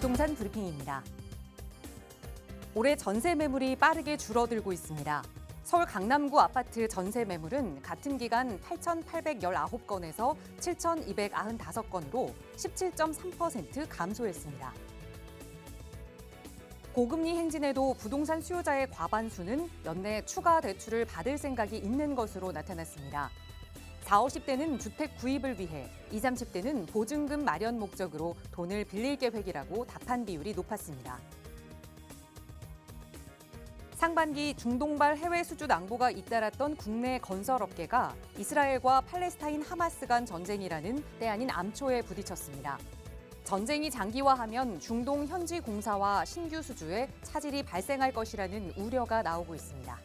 부동산 브리핑입니다. 올해 전세 매물이 빠르게 줄어들고 있습니다. 서울 강남구 아파트 전세 매물은 같은 기간 8,819건에서 7,295건으로 17.3% 감소했습니다. 고금리 행진에도 부동산 수요자의 과반수는 연내 추가 대출을 받을 생각이 있는 것으로 나타났습니다. 40, 50대는 주택 구입을 위해, 20, 30대는 보증금 마련 목적으로 돈을 빌릴 계획이라고 답한 비율이 높았습니다. 상반기 중동발 해외 수주 낭보가 잇따랐던 국내 건설업계가 이스라엘과 팔레스타인 하마스 간 전쟁이라는 때 아닌 암초에 부딪혔습니다. 전쟁이 장기화하면 중동 현지 공사와 신규 수주에 차질이 발생할 것이라는 우려가 나오고 있습니다.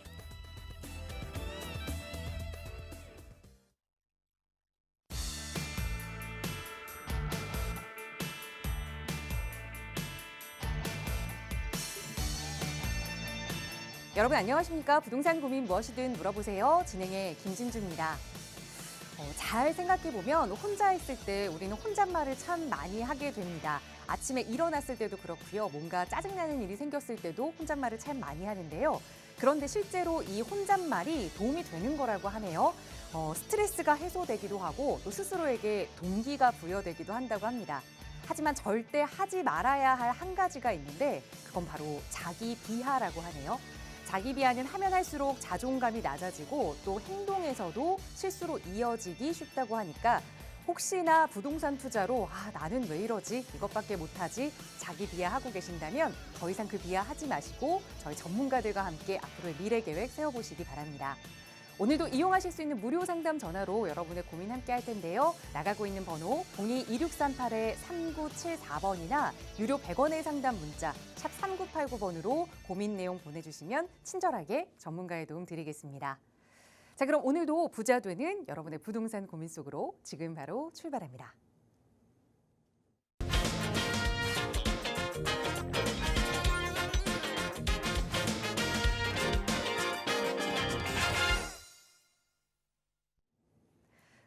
여러분 안녕하십니까? 부동산 고민 무엇이든 물어보세요. 진행의 김진주입니다. 잘 생각해보면 혼자 있을 때 우리는 혼잣말을 참 많이 하게 됩니다. 아침에 일어났을 때도 그렇고요. 뭔가 짜증나는 일이 생겼을 때도 혼잣말을 참 많이 하는데요. 그런데 실제로 이 혼잣말이 도움이 되는 거라고 하네요. 스트레스가 해소되기도 하고 또 스스로에게 동기가 부여되기도 한다고 합니다. 하지만 절대 하지 말아야 할 한 가지가 있는데 그건 바로 자기 비하라고 하네요. 자기 비하는 하면 할수록 자존감이 낮아지고 또 행동에서도 실수로 이어지기 쉽다고 하니까 혹시나 부동산 투자로 나는 왜 이러지? 이것밖에 못하지? 자기 비하하고 계신다면 더 이상 그 비하하지 마시고 저희 전문가들과 함께 앞으로의 미래 계획 세워보시기 바랍니다. 오늘도 이용하실 수 있는 무료 상담 전화로 여러분의 고민 함께 할 텐데요. 나가고 있는 번호 02-2638-3974번이나 유료 100원의 상담 문자 샵 3989번으로 고민 내용 보내주시면 친절하게 전문가의 도움 드리겠습니다. 자, 그럼 오늘도 부자 되는 여러분의 부동산 고민 속으로 지금 바로 출발합니다.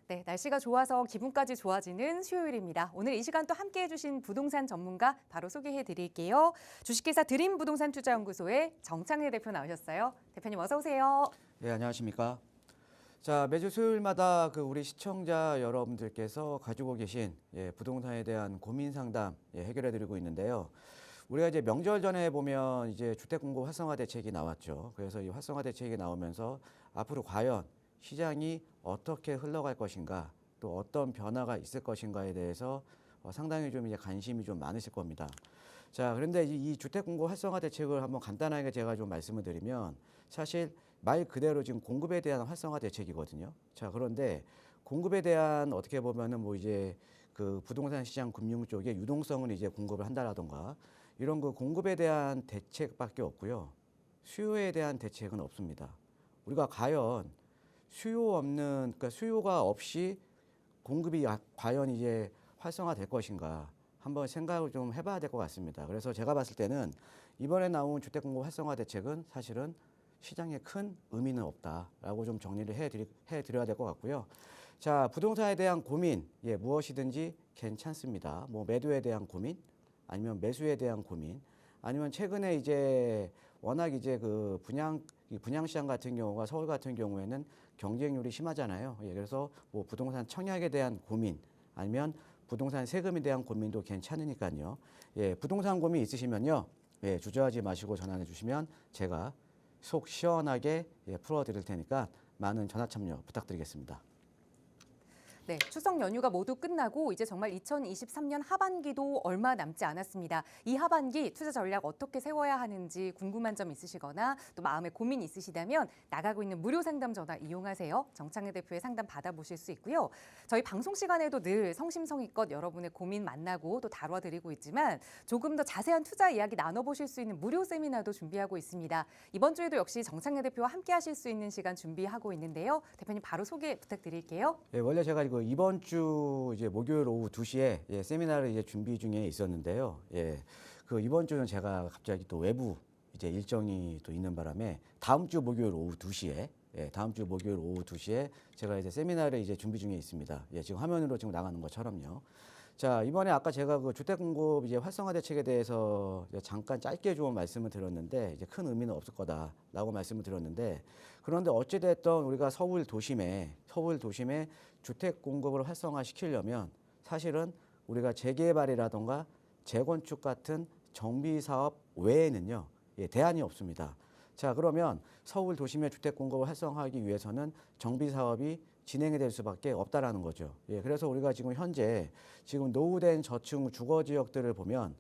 네, 날씨가 좋아서 기분까지 좋아지는 수요일입니다. 오늘 이 시간 또 함께해 주신 부동산 전문가 바로 소개해 드릴게요. 주식회사 드림부동산투자연구소의 정창래 대표 나오셨어요. 대표님 어서 오세요. 네, 안녕하십니까. 자, 매주 수요일마다 우리 시청자 여러분들께서 가지고 계신 부동산에 대한 고민 상담 해결해 드리고 있는데요. 우리가 이제 명절 전에 보면 이제 주택 공급 활성화 대책이 나왔죠. 그래서 이 활성화 대책이 나오면서 앞으로 과연 시장이 어떻게 흘러갈 것인가, 또 어떤 변화가 있을 것인가에 대해서 상당히 좀 이제 관심이 좀 많으실 겁니다. 자, 그런데 이 주택 공급 활성화 대책을 한번 간단하게 제가 좀 말씀을 드리면 사실 말 그대로 지금 공급에 대한 활성화 대책이거든요. 자, 그런데 공급에 대한 어떻게 보면은 뭐 이제 그 부동산 시장 금융 쪽에 유동성을 이제 공급을 한다라던가 이런 그 공급에 대한 대책밖에 없고요. 수요에 대한 대책은 없습니다. 우리가 과연 수요 없는, 그러니까 수요가 없이 공급이 과연 이제 활성화될 것인가 한번 생각을 좀 해봐야 될 것 같습니다. 그래서 제가 봤을 때는 이번에 나온 주택공급 활성화 대책은 사실은 시장에 큰 의미는 없다라고 좀 정리를 해드려야 될 것 같고요. 자, 부동산에 대한 고민, 무엇이든지 괜찮습니다. 뭐 매도에 대한 고민, 아니면 매수에 대한 고민, 아니면 최근에 이제 워낙 이제 그 분양 시장 같은 경우가 서울 같은 경우에는 경쟁률이 심하잖아요. 그래서 뭐 부동산 청약에 대한 고민, 아니면 부동산 세금에 대한 고민도 괜찮으니까요. 부동산 고민 있으시면요. 주저하지 마시고 전화해 주시면 제가 속 시원하게 풀어드릴 테니까 많은 전화 참여 부탁드리겠습니다. 네, 추석 연휴가 모두 끝나고 이제 정말 2023년 하반기도 얼마 남지 않았습니다. 이 하반기 투자 전략 어떻게 세워야 하는지 궁금한 점 있으시거나 또 마음에 고민 있으시다면 나가고 있는 무료 상담 전화 이용하세요. 정창래 대표의 상담 받아보실 수 있고요. 저희 방송 시간에도 늘 성심성의껏 여러분의 고민 만나고 또 다뤄드리고 있지만 조금 더 자세한 투자 이야기 나눠보실 수 있는 무료 세미나도 준비하고 있습니다. 이번 주에도 역시 정창래 대표와 함께 하실 수 있는 시간 준비하고 있는데요. 대표님 바로 소개 부탁드릴게요. 원래 제가 이번 주 이제 목요일 오후 2시에 세미나를 이제 준비 중에 있었는데요. 그 이번 주는 제가 갑자기 또 외부 이제 일정이 또 있는 바람에 다음 주 목요일 오후 2시에 제가 이제 세미나를 이제 준비 중에 있습니다. 지금 화면으로 지금 나가는 것처럼요. 자, 이번에 아까 제가 그 주택 공급 이제 활성화 대책에 대해서 이제 잠깐 짧게 좀 말씀을 드렸는데 이제 큰 의미는 없을 거다라고 말씀을 드렸는데 그런데 어찌 됐든 우리가 서울 도심에 주택 공급을 활성화시키려면 사실은 우리가 재개발이라던가 재건축 같은 정비 사업 외에는요. 예, 대안이 없습니다. 자, 그러면 서울 도심의 주택 공급을 활성화하기 위해서는 정비 사업이 진행이 될 수밖에 없다라는 거죠. 예, 그래서 우리가 지금 현재 지금 노후된 저층 주거 지역들을 보면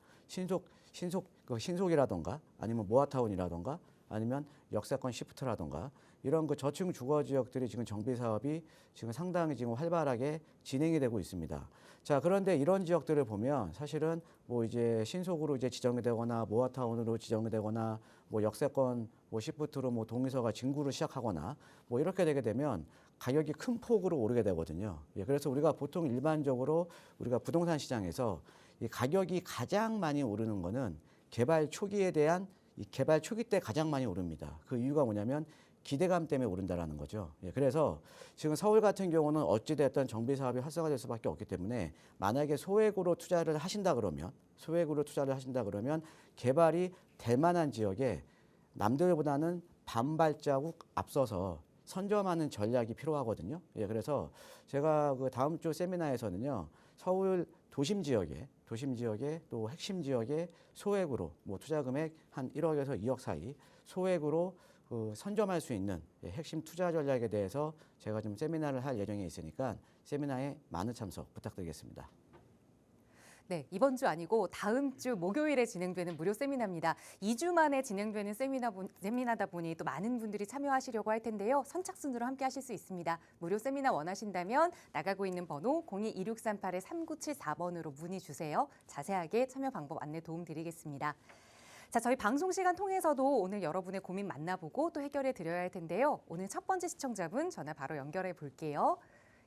신속이라던가 아니면 모아타운이라던가 아니면 역세권 시프트라던가 이런 그 저층 주거 지역들이 지금 정비 사업이 지금 상당히 지금 활발하게 진행이 되고 있습니다. 자, 그런데 이런 지역들을 보면 사실은 뭐 이제 신속으로 이제 지정이 되거나 모아타운으로 지정이 되거나 뭐 역세권 뭐 시프트로 뭐 동의서가 진구를 시작하거나 뭐 이렇게 되게 되면 가격이 큰 폭으로 오르게 되거든요. 예, 그래서 우리가 보통 일반적으로 우리가 부동산 시장에서 이 가격이 가장 많이 오르는 거는 개발 초기에 대한 이 개발 초기 때 가장 많이 오릅니다. 그 이유가 뭐냐면 기대감 때문에 오른다라는 거죠. 예, 그래서 지금 서울 같은 경우는 어찌됐든 정비 사업이 활성화될 수밖에 없기 때문에 만약에 소액으로 투자를 하신다 그러면 개발이 될 만한 지역에 남들보다는 반발자국 앞서서 선점하는 전략이 필요하거든요. 예, 그래서 제가 그 다음 주 세미나에서는요, 서울 도심 지역에 또 핵심 지역에 소액으로 뭐 투자 금액 한 1억에서 2억 사이 소액으로 그 선점할 수 있는 핵심 투자 전략에 대해서 제가 좀 세미나를 할 예정에 있으니까 세미나에 많은 참석 부탁드리겠습니다. 네, 이번 주 아니고 다음 주 목요일에 진행되는 무료 세미나입니다. 2주 만에 진행되는 세미나다 보니 또 많은 분들이 참여하시려고 할 텐데요. 선착순으로 함께 하실 수 있습니다. 무료 세미나 원하신다면 나가고 있는 번호 02-2638-3974번으로 문의 주세요. 자세하게 참여 방법 안내 도움 드리겠습니다. 자, 저희 방송 시간 통해서도 오늘 여러분의 고민 만나보고 또 해결해 드려야 할 텐데요. 오늘 첫 번째 시청자분 전화 바로 연결해 볼게요.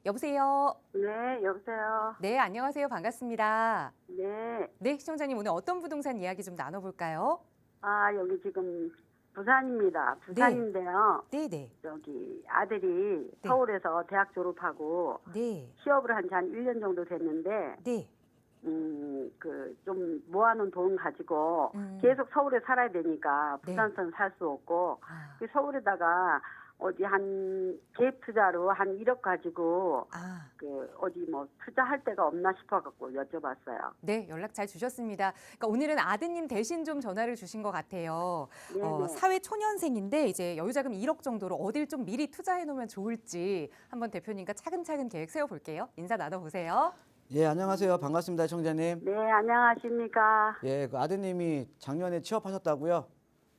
여보세요. 네, 여보세요. 네, 안녕하세요. 반갑습니다. 네. 네, 시청자님 오늘 어떤 부동산 이야기 좀 나눠볼까요? 아, 여기 지금 부산입니다. 부산인데요. 네. 여기 아들이 네. 서울에서 대학 졸업하고 네. 취업을 한 지 한 1년 정도 됐는데, 네. 좀 모아놓은 돈 가지고 음. 계속 서울에 살아야 되니까 네. 부산선 살 수 없고, 아. 그 서울에다가 어디 한 개입 투자로 한 1억 가지고 어디 뭐 투자할 데가 없나 싶어갖고 여쭤봤어요. 네, 연락 잘 주셨습니다. 그러니까 오늘은 아드님 대신 좀 전화를 주신 것 같아요. 네네. 사회 초년생인데 이제 여유자금 1억 정도로 어딜 좀 미리 투자해 놓으면 좋을지 한번 대표님과 차근차근 계획 세워볼게요. 인사 나눠보세요. 예, 안녕하세요. 반갑습니다, 청자님. 네, 안녕하십니까. 예, 그 아드님이 작년에 취업하셨다고요?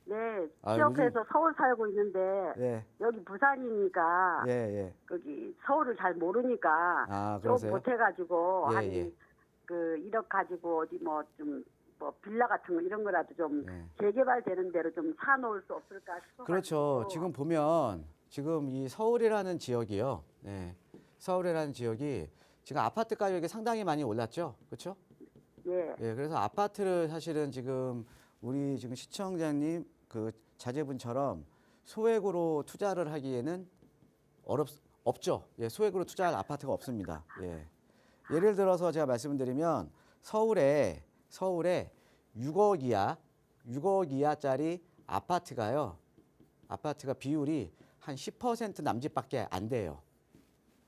네, 아, 취업해서 서울 살고 있는데 예, 여기 부산이니까 예. 거기 서울을 잘 모르니까 아, 좀 그러세요? 못해가지고 예, 한 예. 그 1억 가지고 어디 뭐 좀 뭐 빌라 같은 거 이런 거라도 좀 예. 재개발되는 대로 좀 사놓을 수 없을까 싶어가지고. 그렇죠. 지금 보면 지금 이 서울이라는 지역이요. 네. 서울이라는 지역이 지금 아파트 가격이 상당히 많이 올랐죠. 그렇죠? 예, 예, 그래서 아파트를 사실은 지금 우리 지금 시청자님 그 자제분처럼 소액으로 투자를 하기에는 없죠. 예, 소액으로 투자할 아파트가 없습니다. 예. 예를 들어서 제가 말씀을 드리면 서울에 6억 이하짜리 아파트가 비율이 한 10% 남짓밖에 안 돼요.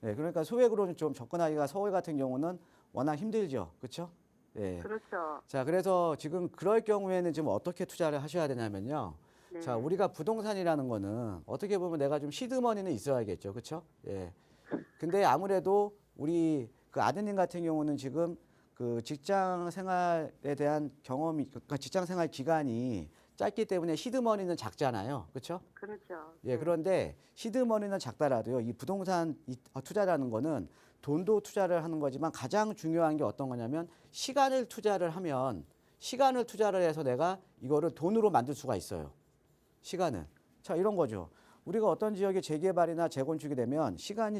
예, 그러니까 소액으로 좀 접근하기가 서울 같은 경우는 워낙 힘들죠. 그렇죠? 예. 그렇죠. 자, 그래서 지금 그럴 경우에는 지금 어떻게 투자를 하셔야 되냐면요. 네. 자, 우리가 부동산이라는 거는 어떻게 보면 내가 좀 시드머니는 있어야겠죠. 그렇죠? 예. 근데 아무래도 우리 그 아드님 같은 경우는 지금 그 직장 생활에 대한 경험이, 그러니까 직장 생활 기간이 짧기 때문에 시드머니는 작잖아요. 그렇죠? 그렇죠. 예, 그런데 시드머니는 작더라도요. 이 부동산 투자라는 거는 돈도 투자를 하는 거지만 가장 중요한 게 어떤 거냐면 시간을 투자를 해서 내가 이거를 돈으로 만들 수가 있어요. 시간은. 자, 이런 거죠. 우리가 어떤 지역의 재개발이나 재건축이 되면 시간이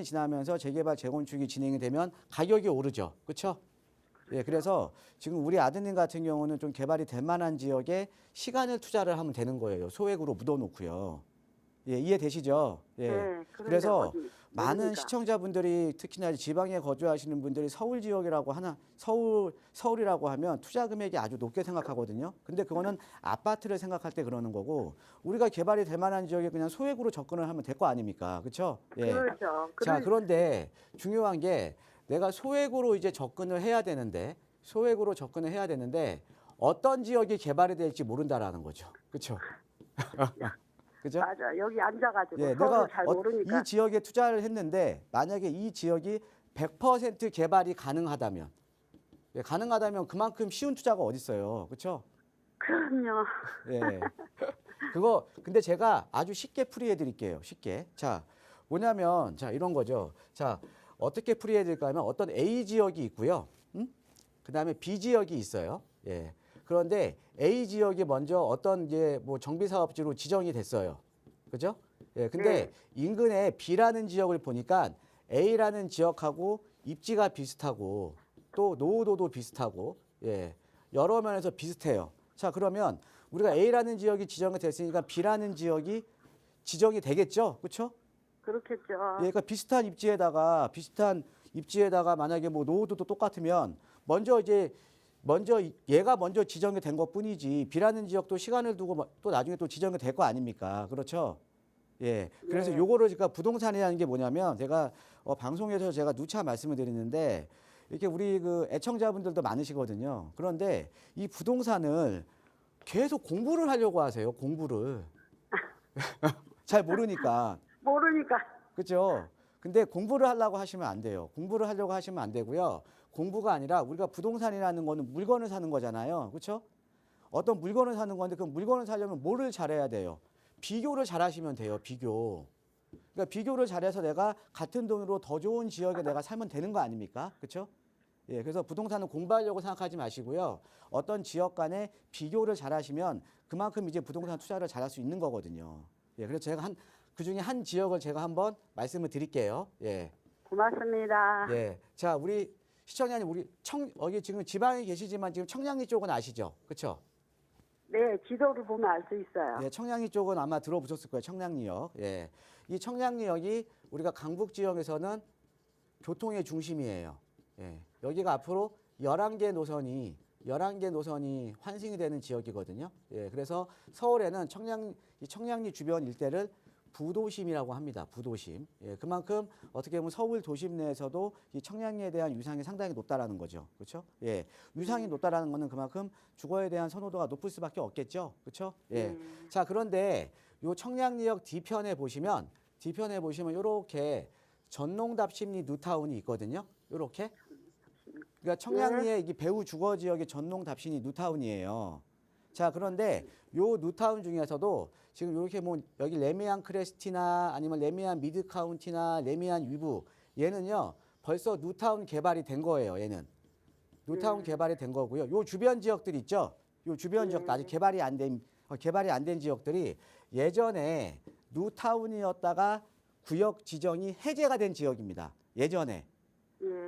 지나면서 재개발, 재건축이 진행이 되면 가격이 오르죠. 그렇죠? 예, 그래서 지금 우리 아드님 같은 경우는 좀 개발이 될 만한 지역에 시간을 투자를 하면 되는 거예요. 소액으로 묻어놓고요. 예, 이해되시죠? 예. 네, 그래서 어디 많은 모르니까. 시청자분들이 특히나 지방에 거주하시는 분들이 서울 지역이라고 하나 서울이라고 하면 투자 금액이 아주 높게 생각하거든요. 근데 그거는 아파트를 생각할 때 그러는 거고 우리가 개발이 될 만한 지역에 그냥 소액으로 접근을 하면 될 거 아닙니까? 그렇죠? 예. 그렇죠. 자, 그런데 중요한 게 내가 소액으로 이제 접근을 해야 되는데 어떤 지역이 개발이 될지 모른다라는 거죠. 그렇죠? 그죠? 맞아. 여기 앉아가지고 예, 서로 내가 잘 모르니까. 이 지역에 투자를 했는데 만약에 이 지역이 100% 개발이 가능하다면 그만큼 쉬운 투자가 어디 있어요. 그렇죠? 그럼요. 예. 그거 근데 제가 아주 쉽게 풀이해 드릴게요. 쉽게. 자, 뭐냐면 자, 이런 거죠. 자, 어떻게 풀이해 드릴까 하면 어떤 A 지역이 있고요. 그다음에 B 지역이 있어요. 예. 그런데 A 지역이 먼저 어떤 이제 뭐 정비 사업지로 지정이 됐어요. 그죠? 예. 근데 인근에 B라는 지역을 보니까 A라는 지역하고 입지가 비슷하고 또 노후도도 비슷하고 예. 여러 면에서 비슷해요. 자, 그러면 우리가 A라는 지역이 지정이 됐으니까 B라는 지역이 지정이 되겠죠? 그렇죠? 그렇겠죠. 예, 그러니까 비슷한 입지에다가 만약에 뭐 노후도도 똑같으면 먼저 얘가 먼저 지정이 된 것뿐이지 B라는 지역도 시간을 두고 또 나중에 또 지정이 될 거 아닙니까? 그렇죠? 예. 그래서 네. 요거를 제가 부동산이라는 게 뭐냐면 제가 방송에서 제가 누차 말씀을 드리는데 이렇게 우리 그 애청자분들도 많으시거든요. 그런데 이 부동산을 계속 공부를 하려고 하세요. 공부를. 잘 모르니까. 모르니까. 그렇죠? 근데 공부를 하려고 하시면 안 돼요. 공부를 하려고 하시면 안 되고요. 공부가 아니라 우리가 부동산이라는 거는 물건을 사는 거잖아요. 그렇죠? 어떤 물건을 사는 건데 그 물건을 사려면 뭐를 잘해야 돼요? 비교를 잘하시면 돼요. 비교. 그러니까 비교를 잘해서 내가 같은 돈으로 더 좋은 지역에 내가 살면 되는 거 아닙니까? 그렇죠? 예, 그래서 부동산은 공부하려고 생각하지 마시고요. 어떤 지역 간에 비교를 잘하시면 그만큼 이제 부동산 투자를 잘할 수 있는 거거든요. 예, 그래서 제가 그중에 한 지역을 제가 한번 말씀을 드릴게요. 예. 고맙습니다. 예. 자, 우리 시청자님, 여기 지금 지방에 계시지만 지금 청량리 쪽은 아시죠? 그렇죠? 네, 지도를 보면 알 수 있어요. 예, 청량리 쪽은 아마 들어보셨을 거예요. 청량리역. 예. 이 청량리역이 우리가 강북 지역에서는 교통의 중심이에요. 예. 여기가 앞으로 11개 노선이 환승이 되는 지역이거든요. 예. 그래서 서울에는 이 청량리 주변 일대를 부도심이라고 합니다. 부도심. 예, 그만큼 어떻게 보면 서울 도심 내에서도 이 청량리에 대한 위상이 상당히 높다라는 거죠. 그렇죠? 예. 위상이 높다라는 거는 그만큼 주거에 대한 선호도가 높을 수밖에 없겠죠. 그렇죠? 예. 자, 그런데 요 청량리역 뒤편에 보시면 요렇게 전농답심리 뉴타운이 있거든요. 요렇게. 그러니까 청량리의 이 배후 주거 지역의 전농답심리 뉴타운이에요. 자, 그런데 요 뉴타운 중에서도 지금 이렇게 뭐 여기 레미안 크레스티나 아니면 레미안 미드 카운티나 레미안 위브 얘는요 벌써 뉴타운 개발이 된 거예요. 얘는 뉴타운 개발이 된 거고요. 요 주변 지역들 있죠. 요 주변 지역 아직 개발이 안 된 지역들이 예전에 뉴타운이었다가 구역 지정이 해제가 된 지역입니다. 예전에.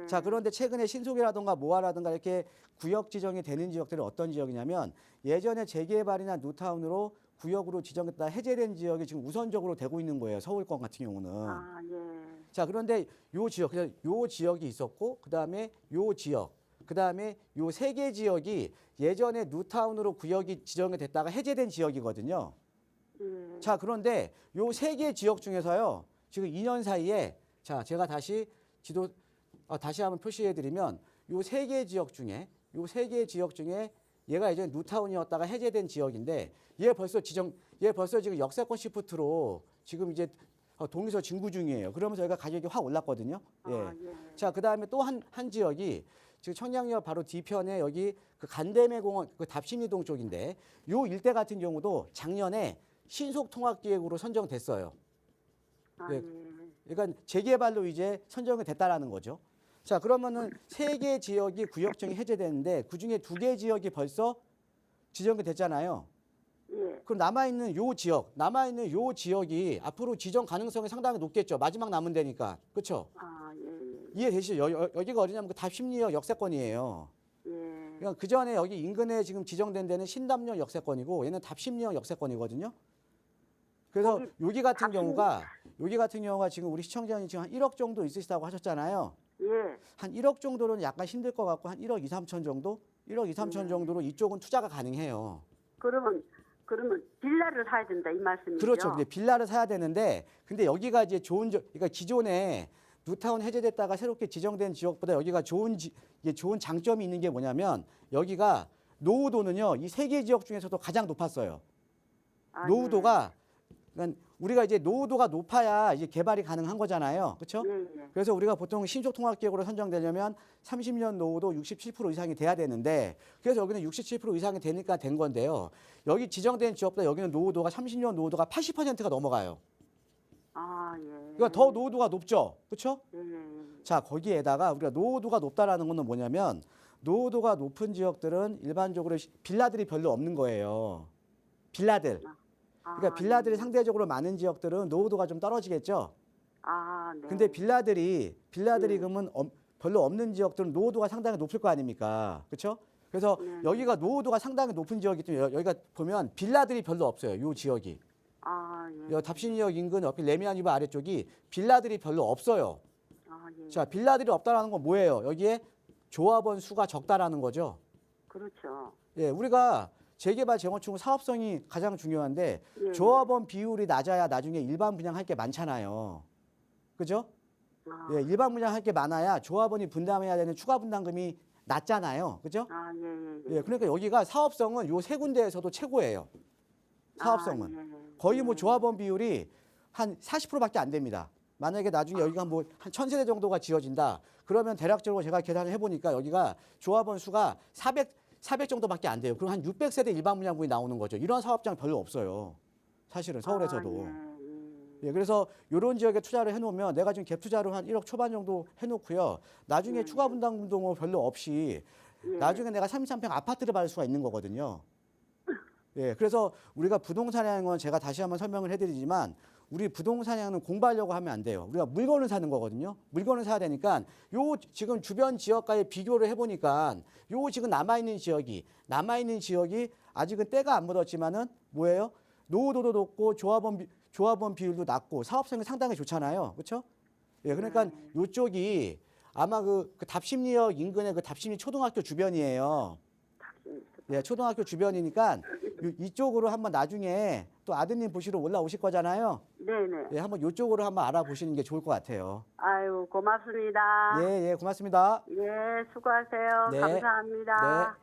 자, 그런데 최근에 신속이라든가 모아라든가 이렇게 구역 지정이 되는 지역들은 어떤 지역이냐면 예전에 재개발이나 뉴타운으로 구역으로 지정했다 해제된 지역이 지금 우선적으로 되고 있는 거예요. 서울권 같은 경우는. 아, 예. 자, 그런데 요 지역이 있었고 그다음에 요 지역, 그다음에 요 세 개 지역이 예전에 뉴타운으로 구역이 지정이 됐다가 해제된 지역이거든요. 자, 그런데 요 세 개 지역 중에서요. 지금 2년 사이에 자, 제가 다시 한번 표시해 드리면 요 세 개 지역 중에 얘가 예전에 뉴타운이었다가 해제된 지역인데 얘 벌써 지금 역세권 시프트로 지금 이제 동의서 진구 중이에요. 그러면 저희가 가격이 확 올랐거든요. 예. 아, 예. 자, 그다음에 또 한 지역이 지금 청량리역 바로 뒤편에 여기 그 간대매 공원 그 답심리동 쪽인데 요 일대 같은 경우도 작년에 신속 통합 기획으로 선정됐어요. 아, 예. 예. 그러니까 재개발로 이제 선정이 됐다라는 거죠. 자, 그러면은 세 개 지역이 구역정이 해제되는데 그중에 2개 지역이 벌써 지정이 됐잖아요. 예. 그럼 남아있는 요 지역이 앞으로 지정 가능성이 상당히 높겠죠. 마지막 남은 데니까. 그렇죠? 아, 예. 이해되시죠? 여기가 어디냐면 그 답심리역 역세권이에요. 예. 그러니까 그 전에 여기 인근에 지금 지정된 데는 신담역 역세권이고 얘는 답심리역 역세권이거든요. 그래서 거기 여기 같은 경우가 지금 우리 시청자님 지금 한 1억 정도 있으시다고 하셨잖아요. 예. 한 1억 정도는 약간 힘들 것 같고 한 1억 2, 3천 정도? 1억 2, 3천 정도로 이쪽은 투자가 가능해요. 그러면 빌라를 사야 된다 이 말씀이죠? 그렇죠. 근데 빌라를 사야 되는데 근데 여기가 이제 그러니까 기존에 뉴타운 해제됐다가 새롭게 지정된 지역보다 여기가 이게 좋은 장점이 있는 게 뭐냐면 여기가 노후도는요. 이 세 개 지역 중에서도 가장 높았어요. 아, 노후도가 그러니까 우리가 이제 노후도가 높아야 이제 개발이 가능한 거잖아요. 그렇죠? 예, 예. 그래서 우리가 보통 신속통합지역으로 선정되려면 30년 노후도 67% 이상이 돼야 되는데 그래서 여기는 67% 이상이 되니까 된 건데요. 여기 지정된 지역보다 여기는 노후도가 30년 노후도가 80%가 넘어가요. 아, 예. 그러니까 더 노후도가 높죠. 그렇죠? 예, 예. 자, 거기에다가 우리가 노후도가 높다라는 거는 뭐냐면 노후도가 높은 지역들은 일반적으로 빌라들이 별로 없는 거예요. 빌라들. 그러니까 빌라들이 상대적으로 많은 지역들은 노후도가 좀 떨어지겠죠. 아, 네. 근데 빌라들이 그러면 별로 없는 지역들은 노후도가 상당히 높을 거 아닙니까? 그렇죠? 그래서 여기가 노후도가 상당히 높은 지역이기 때문에 여기가 보면 빌라들이 별로 없어요. 이 지역이. 아, 예. 이 답신지역 인근 옆에 레미안리브 아래쪽이 빌라들이 별로 없어요. 아, 예. 자, 빌라들이 없다라는 건 뭐예요? 여기에 조합원 수가 적다라는 거죠. 그렇죠. 예, 우리가 재개발 재건축은 사업성이 가장 중요한데 예. 조합원 비율이 낮아야 나중에 일반 분양할 게 많잖아요. 그죠? 아, 예, 일반 분양할 게 많아야 조합원이 분담해야 되는 추가 분담금이 낮잖아요. 그죠? 아, 예, 예. 예, 그러니까 여기가 사업성은 요 세 군데에서도 최고예요. 사업성은. 아, 예. 거의 뭐 조합원 비율이 한 40%밖에 안 됩니다. 만약에 나중에 여기가 뭐 한 1000세대 정도가 지어진다. 그러면 대략적으로 제가 계산을 해보니까 여기가 조합원 수가 400 정도밖에 안 돼요. 그럼 한 600세대 일반 분양분이 나오는 거죠. 이런 사업장 별로 없어요. 사실은 서울에서도. 아, 예, 그래서 이런 지역에 투자를 해놓으면 내가 지금 갭 투자로 한 1억 초반 정도 해놓고요. 나중에 추가 분담금도 뭐 별로 없이 예. 나중에 내가 33평 아파트를 받을 수가 있는 거거든요. 예, 그래서 우리가 부동산이라는 건 제가 다시 한번 설명을 해드리지만 우리 부동산이라는 공부하려고 하면 안 돼요. 우리가 물건을 사는 거거든요. 물건을 사야 되니까 요 지금 주변 지역과의 비교를 해보니까 요 지금 남아있는 지역이 아직은 때가 안 묻었지만은 뭐예요? 노후도도 높고 조합원 비율도 낮고 사업성이 상당히 좋잖아요. 그렇죠? 예, 그러니까 요쪽이 아마 그 답심리역 인근의 그 답심리 초등학교 주변이에요. 예, 초등학교 주변이니까 이쪽으로 한번 나중에 또 아드님 보시러 올라오실 거잖아요. 네네. 예, 한번 이쪽으로 한번 알아보시는 게 좋을 것 같아요. 아유, 고맙습니다. 예, 고맙습니다. 예, 수고하세요. 네. 감사합니다.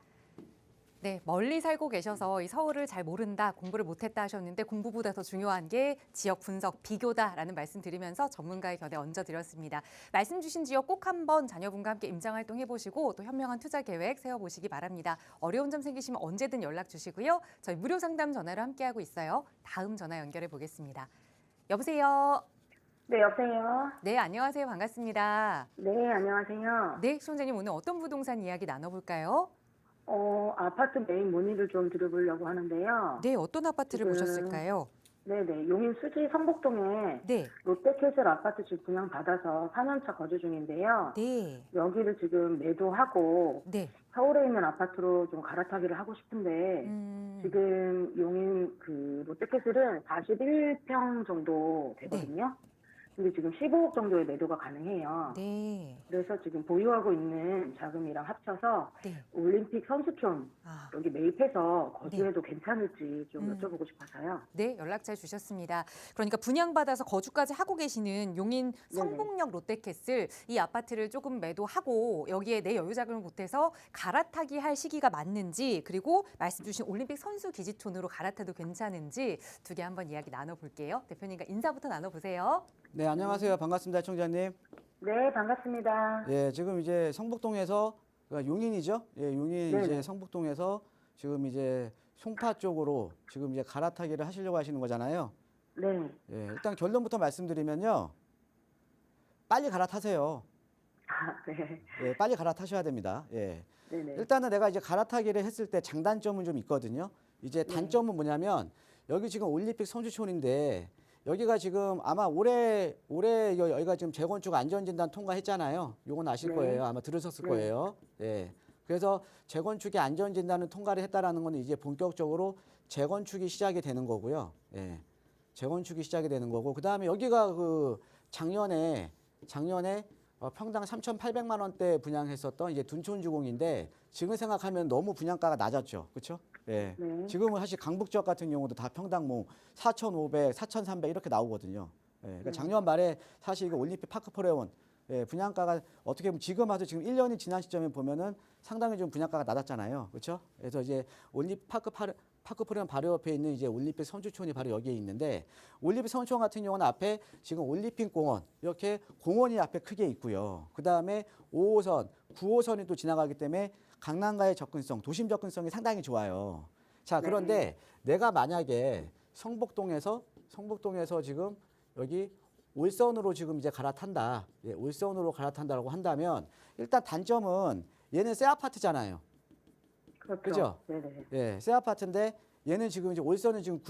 네, 멀리 살고 계셔서 이 서울을 잘 모른다, 공부를 못했다 하셨는데 공부보다 더 중요한 게 지역 분석, 비교다라는 말씀 드리면서 전문가의 곁에 얹어드렸습니다. 말씀 주신 지역 꼭 한번 자녀분과 함께 임장활동 해보시고 또 현명한 투자 계획 세워보시기 바랍니다. 어려운 점 생기시면 언제든 연락 주시고요. 저희 무료 상담 전화로 함께하고 있어요. 다음 전화 연결해 보겠습니다. 여보세요? 네, 여보세요? 네, 안녕하세요. 반갑습니다. 네, 안녕하세요. 네, 시청자님 오늘 어떤 부동산 이야기 나눠볼까요? 아파트 메인 문의를 좀 드려보려고 하는데요. 네, 어떤 아파트를 지금- 보셨을까요? 네네, 용인 수지 성북동에 네, 롯데캐슬 아파트 지금 분양받아서 4년차 거주 중인데요. 네, 여기를 지금 매도하고 네. 서울에 있는 아파트로 좀 갈아타기를 하고 싶은데 지금 용인 그 롯데캐슬은 41평 정도 되거든요. 근데 지금 15억 정도의 매도가 가능해요. 네, 그래서 지금 보유하고 있는 자금이랑 합쳐서 네. 올림픽 선수촌 아, 여기 매입해서 거주해도 괜찮을지 좀 여쭤보고 싶어서요. 네, 연락처 주셨습니다. 그러니까 분양받아서 거주까지 하고 계시는 용인 성북역 롯데캐슬 이 아파트를 조금 매도하고 여기에 내 여유 자금을 보태서 갈아타기 할 시기가 맞는지 그리고 말씀 주신 올림픽 선수 기지촌으로 갈아타도 괜찮은지 두 개 한번 이야기 나눠볼게요. 대표님과 인사부터 나눠보세요. 네, 안녕하세요. 반갑습니다, 청자님. 네, 반갑습니다. 예, 지금 이제 성북동에서 그러니까 용인이죠. 예, 용인 네네. 이제 성북동에서 지금 이제 송파 쪽으로 지금 이제 갈아타기를 하시려고 하시는 거잖아요. 네. 예, 일단 결론부터 말씀드리면요. 빨리 갈아타세요. 아, 네. 예, 빨리 갈아타셔야 됩니다. 예. 네네. 일단은 내가 이제 갈아타기를 했을 때 장단점은 좀 있거든요. 이제 단점은 뭐냐면 여기 지금 올림픽 선수촌인데 여기가 지금 아마 올해 여기가 지금 재건축 안전진단 통과했잖아요. 요건 아실 네. 거예요. 아마 들으셨을 네. 거예요. 예. 그래서 재건축의 안전진단을 통과를 했다라는 거는 이제 본격적으로 재건축이 시작이 되는 거고요. 예. 재건축이 시작이 되는 거고 그다음에 여기가 그 작년에 평당 3,800만 원대 분양했었던 이제 둔촌주공인데 지금 생각하면 너무 분양가가 낮았죠. 그렇죠? 예. 네. 지금은 사실 강북 지역 같은 경우도 다 평당 뭐 4,500, 4,300 이렇게 나오거든요. 예. 그러니까 작년 말에 사실 이거 올림픽 파크 포레온 예, 분양가가 어떻게 보면 지금 와서 지금 1년이 지난 시점에 보면은 상당히 좀 분양가가 낮았잖아요. 그렇죠? 그래서 이제 올림픽 파크 포레온 바로 옆에 있는 이제 올림픽 선수촌이 바로 여기에 있는데 올림픽 선수촌 같은 경우는 앞에 지금 올림픽 공원 이렇게 공원이 앞에 크게 있고요. 그다음에 5호선, 9호선이 또 지나가기 때문에 강남과의 접근성, 도심 접근성이 상당히 좋아요. 자, 그런데 내가 만약에 성북동에서 지금 여기 올선으로 지금 이제 갈아탄다. 예, 올선으로 갈아탄다라고 한다면 일단 단점은 얘는 새 아파트잖아요. 그렇죠. 그죠? 네네. 예, 새 아파트인데 얘는 지금 이제 올선은 지금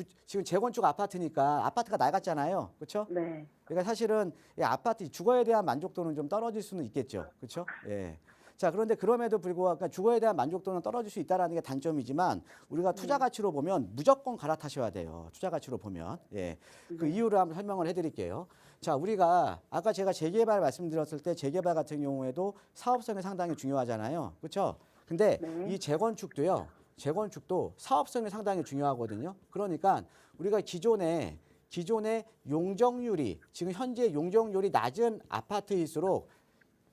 재건축 아파트니까 아파트가 낡았잖아요. 그렇죠? 네. 그러니까 사실은 이 아파트 주거에 대한 만족도는 좀 떨어질 수는 있겠죠. 그렇죠? 예. 자, 그런데 그럼에도 불구하고 그러니까 주거에 대한 만족도는 떨어질 수 있다라는 게 단점이지만 우리가 투자 가치로 보면 무조건 갈아타셔야 돼요. 투자 가치로 보면. 예. 그 이유를 한번 설명을 해 드릴게요. 자, 우리가 아까 제가 재개발 말씀드렸을 때 재개발 같은 경우에도 사업성이 상당히 중요하잖아요. 그렇죠? 근데 이 재건축도 사업성이 상당히 중요하거든요. 그러니까 우리가 기존의 용적률이 지금 현재 용적률이 낮은 아파트일수록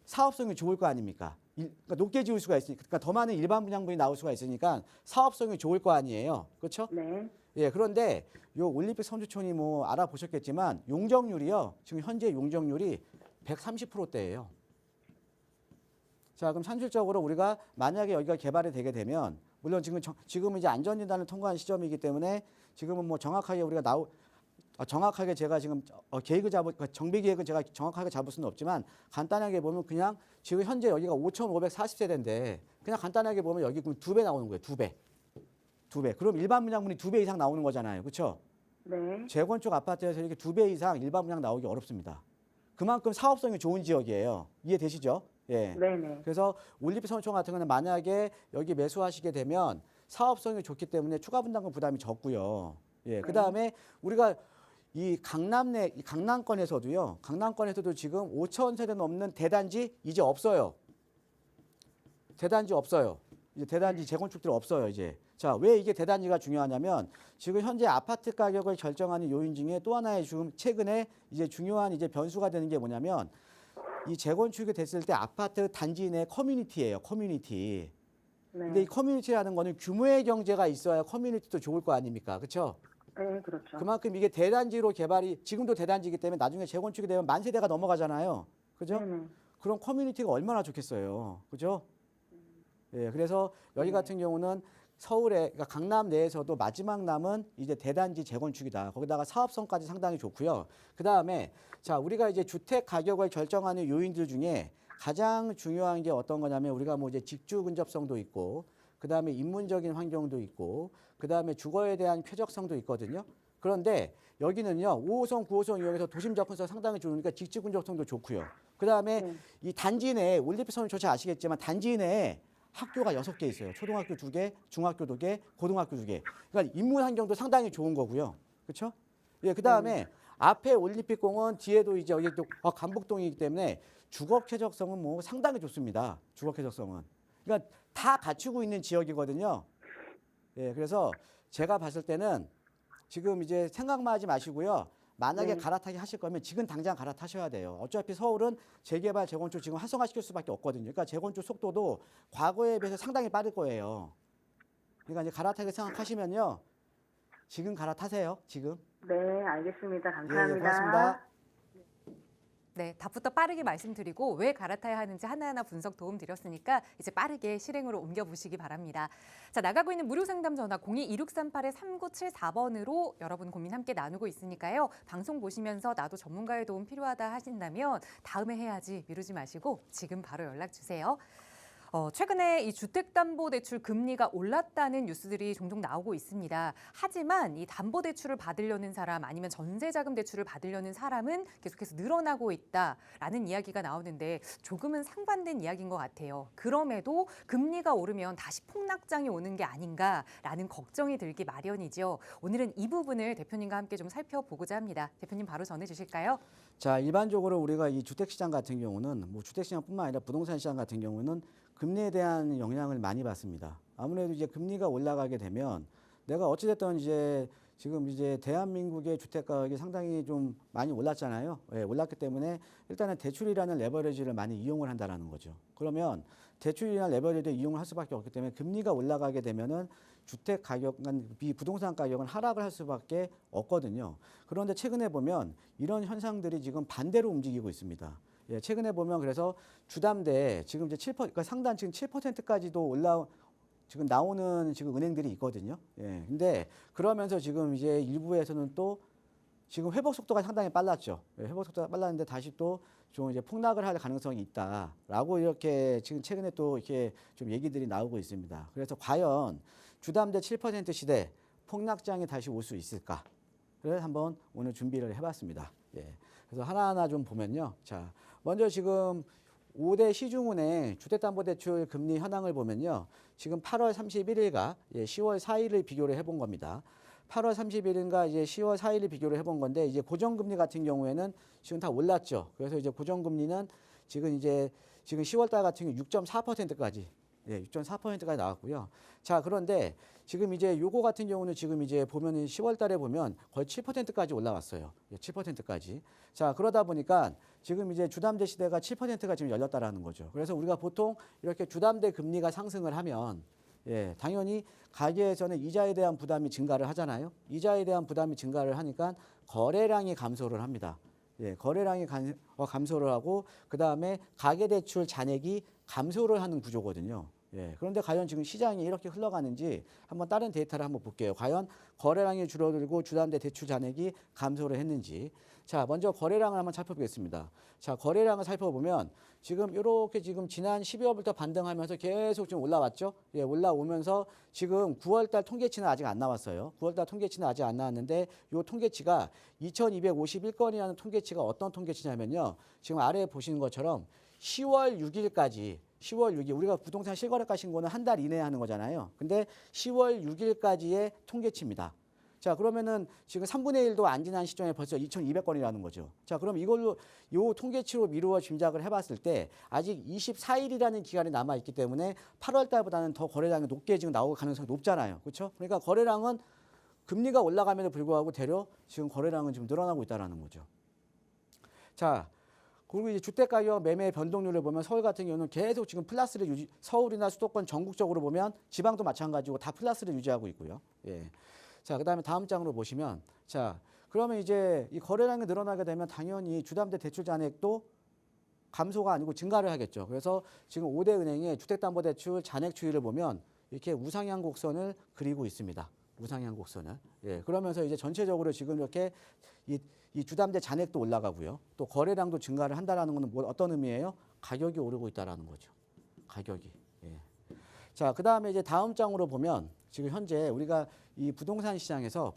사업성이 좋을 거 아닙니까? 그러니까 높게 지을 수가 있으니까, 그러니까 더 많은 일반 분양분이 나올 수가 있으니까 사업성이 좋을 거 아니에요. 그렇죠? 네. 예, 그런데 요 올림픽 선수촌이 뭐 알아보셨겠지만 용적률이요. 지금 현재 용적률이 130%대예요. 자, 그럼 현실적으로 우리가 만약에 여기가 개발이 되게 되면 물론 지금은 이제 안전진단을 통과한 시점이기 때문에 지금은 뭐 정확하게 우리가 정확하게 제가 지금 정비 계획은 제가 정확하게 잡을 수는 없지만 간단하게 보면 그냥 지금 현재 여기가 5,540세대인데 그냥 간단하게 보면 여기 그럼 2배 나오는 거예요. 2배. 그럼 일반 분양분이 2배 이상 나오는 거잖아요. 그렇죠? 네. 재건축 아파트에서 이렇게 2배 이상 일반 분양 나오기 어렵습니다. 그만큼 사업성이 좋은 지역이에요. 이해되시죠? 예. 네네. 그래서 올림픽 선수촌 같은 경우는 만약에 여기 매수하시게 되면 사업성이 좋기 때문에 추가 분담금 부담이 적고요. 예. 그다음에 우리가 이 강남권에서도 지금 5,000세대 넘는 대단지 이제 없어요. 대단지 없어요. 이제 대단지 재건축들이 없어요, 이제. 자, 왜 이게 대단지가 중요하냐면 지금 현재 아파트 가격을 결정하는 요인 중에 또 하나의 지금 최근에 이제 중요한 이제 변수가 되는 게 뭐냐면 이 재건축이 됐을 때 아파트 단지 내 커뮤니티예요, 커뮤니티. 근데 이 커뮤니티라는 거는 규모의 경제가 있어야 커뮤니티도 좋을 거 아닙니까? 그렇죠? 네, 그렇죠. 그만큼 이게 대단지로 개발이 지금도 대단지이기 때문에 나중에 재건축이 되면 만 세대가 넘어가잖아요. 그죠? 네네. 그런 커뮤니티가 얼마나 좋겠어요. 그죠? 예, 그래서 여기 같은 경우는 서울에 그러니까 강남 내에서도 마지막 남은 이제 대단지 재건축이다. 거기다가 사업성까지 상당히 좋고요. 그다음에 자, 우리가 이제 주택 가격을 결정하는 요인들 중에 가장 중요한 게 어떤 거냐면 우리가 뭐 이제 직주 근접성도 있고 그다음에 인문적인 환경도 있고 그다음에 주거에 대한 쾌적성도 있거든요. 그런데 여기는요. 5호선, 9호선 이용해서 도심 접근성 상당히 좋으니까 직주 근접성도 좋고요. 그다음에 이 단지 내에 올림픽 선수촌 아시겠지만 단지 내에 학교가 6개 있어요. 초등학교 2개, 중학교 2개, 고등학교 2개. 그러니까 인문 환경도 상당히 좋은 거고요. 그렇죠? 예, 그다음에 앞에 올림픽공원 뒤에도 이제 여기 또 감북동이기 때문에 주거 쾌적성은 뭐 상당히 좋습니다. 주거 쾌적성은. 그러니까 다 갖추고 있는 지역이거든요. 예, 그래서 제가 봤을 때는 지금 이제 생각만 하지 마시고요. 만약에 갈아타기 하실 거면 지금 당장 갈아타셔야 돼요. 어차피 서울은 재개발, 재건축 지금 활성화시킬 수밖에 없거든요. 그러니까 재건축 속도도 과거에 비해서 상당히 빠를 거예요. 그러니까 이제 갈아타기 생각하시면요. 지금 갈아타세요. 지금. 네, 알겠습니다. 예, 감사합니다. 고맙습니다. 네, 답부터 빠르게 말씀드리고 왜 갈아타야 하는지 하나하나 분석 도움 드렸으니까 이제 빠르게 실행으로 옮겨보시기 바랍니다. 자, 나가고 있는 무료 상담 전화 02-2638-3974번으로 여러분 고민 함께 나누고 있으니까요. 방송 보시면서 나도 전문가의 도움 필요하다 하신다면 다음에 해야지 미루지 마시고 지금 바로 연락 주세요. 최근에 이 주택담보대출 금리가 올랐다는 뉴스들이 종종 나오고 있습니다. 하지만 이 담보대출을 받으려는 사람 아니면 전세자금 대출을 받으려는 사람은 계속해서 늘어나고 있다라는 이야기가 나오는데 조금은 상반된 이야기인 것 같아요. 그럼에도 금리가 오르면 다시 폭락장이 오는 게 아닌가라는 걱정이 들기 마련이죠. 오늘은 이 부분을 대표님과 함께 좀 살펴보고자 합니다. 대표님 바로 전해 주실까요? 자, 일반적으로 우리가 이 주택시장 같은 경우는 뭐 주택시장뿐만 아니라 부동산 시장 같은 경우는 금리에 대한 영향을 많이 받습니다. 아무래도 이제 금리가 올라가게 되면 내가 어찌됐든 이제 지금 이제 대한민국의 주택 가격이 상당히 좀 많이 올랐잖아요. 예, 올랐기 때문에 일단은 대출이라는 레버리지를 많이 이용을 한다라는 거죠. 그러면 대출이나 레버리지를 이용을 할 수밖에 없기 때문에 금리가 올라가게 되면은 주택 가격, 부동산 가격은 하락을 할 수밖에 없거든요. 그런데 최근에 보면 이런 현상들이 지금 반대로 움직이고 있습니다. 예, 최근에 보면 그래서 주담대 지금 이제 7%, 그러니까 상단 지금 7%까지도 지금 나오는 지금 은행들이 있거든요. 예, 근데 그러면서 지금 이제 일부에서는 또 지금 회복 속도가 상당히 빨랐죠. 예, 회복 속도가 빨랐는데 다시 또 좀 이제 폭락을 할 가능성이 있다라고 이렇게 지금 최근에 또 이렇게 좀 얘기들이 나오고 있습니다. 그래서 과연 주담대 7% 시대 폭락장이 다시 올 수 있을까를 한번 오늘 준비를 해봤습니다. 예, 그래서 하나하나 좀 보면요. 자, 먼저 지금 5대 시중은행 주택담보대출 금리 현황을 보면요. 지금 8월 31일과 10월 4일을 비교를 해본 겁니다. 8월 30일인가 이제 10월 4일을 비교를 해본 건데 이제 고정금리 같은 경우에는 지금 다 올랐죠. 그래서 이제 고정금리는 지금 10월 달 같은 경우 6.4%까지 6.4%까지 나왔고요. 자, 그런데 지금 이제 요거 같은 경우는 지금 이제 보면은 10월 달에 보면 거의 7%까지 올라왔어요. 7%까지. 자, 그러다 보니까 지금 이제 주담대 시대가 7%가 지금 열렸다라는 거죠. 그래서 우리가 보통 이렇게 주담대 금리가 상승을 하면 당연히 가계에서는 이자에 대한 부담이 증가를 하잖아요. 이자에 대한 부담이 증가를 하니까 거래량이 감소를 합니다. 거래량이 감소를 하고 그다음에 가계대출 잔액이 감소를 하는 구조거든요. 그런데 과연 지금 시장이 이렇게 흘러가는지 한번 다른 데이터를 한번 볼게요. 과연 거래량이 줄어들고 주담대 대출 잔액이 감소를 했는지. 자, 먼저 거래량을 한번 살펴보겠습니다. 자, 거래량을 살펴보면 지금 이렇게 지금 지난 12월부터 반등하면서 계속 좀 올라왔죠. 올라오면서 지금 9월달 통계치는 아직 안 나왔어요. 9월달 통계치는 아직 안 나왔는데 이 통계치가 2,251건이라는 통계치가 어떤 통계치냐면요. 지금 아래에 보시는 것처럼 10월 6일까지 10월 6일 우리가 부동산 실거래가 신고는 한 달 이내에 하는 거잖아요. 근데 10월 6일까지의 통계치입니다. 자, 그러면은 지금 3분의 1도 안 지난 시점에 벌써 2,200건이라는 거죠. 자, 그럼 이걸로 요 통계치로 미루어 짐작을 해봤을 때 아직 24일이라는 기간이 남아 있기 때문에 8월 달보다는 더 거래량이 높게 지금 나올 가능성이 높잖아요. 그렇죠? 그러니까 거래량은 금리가 올라감에도 불구하고 되려 지금 거래량은 지금 늘어나고 있다라는 거죠. 자, 그리고 이제 주택가격 매매 변동률을 보면 서울 같은 경우는 계속 지금 플러스를 서울이나 수도권 전국적으로 보면 지방도 마찬가지고 다 플러스를 유지하고 있고요. 자, 그다음에 다음 장으로 보시면 자, 그러면 이제 이 거래량이 늘어나게 되면 당연히 주담대 대출 잔액도 감소가 아니고 증가를 하겠죠. 그래서 지금 5대 은행의 주택담보대출 잔액 추이를 보면 이렇게 우상향 곡선을 그리고 있습니다. 우상향 곡선을. 그러면서 이제 전체적으로 지금 이렇게 이 주담대 잔액도 올라가고요. 또 거래량도 증가를 한다라는 것은 어떤 의미예요? 가격이 오르고 있다라는 거죠. 가격이. 자, 그다음에 이제 다음 장으로 보면 지금 현재 우리가 이 부동산 시장에서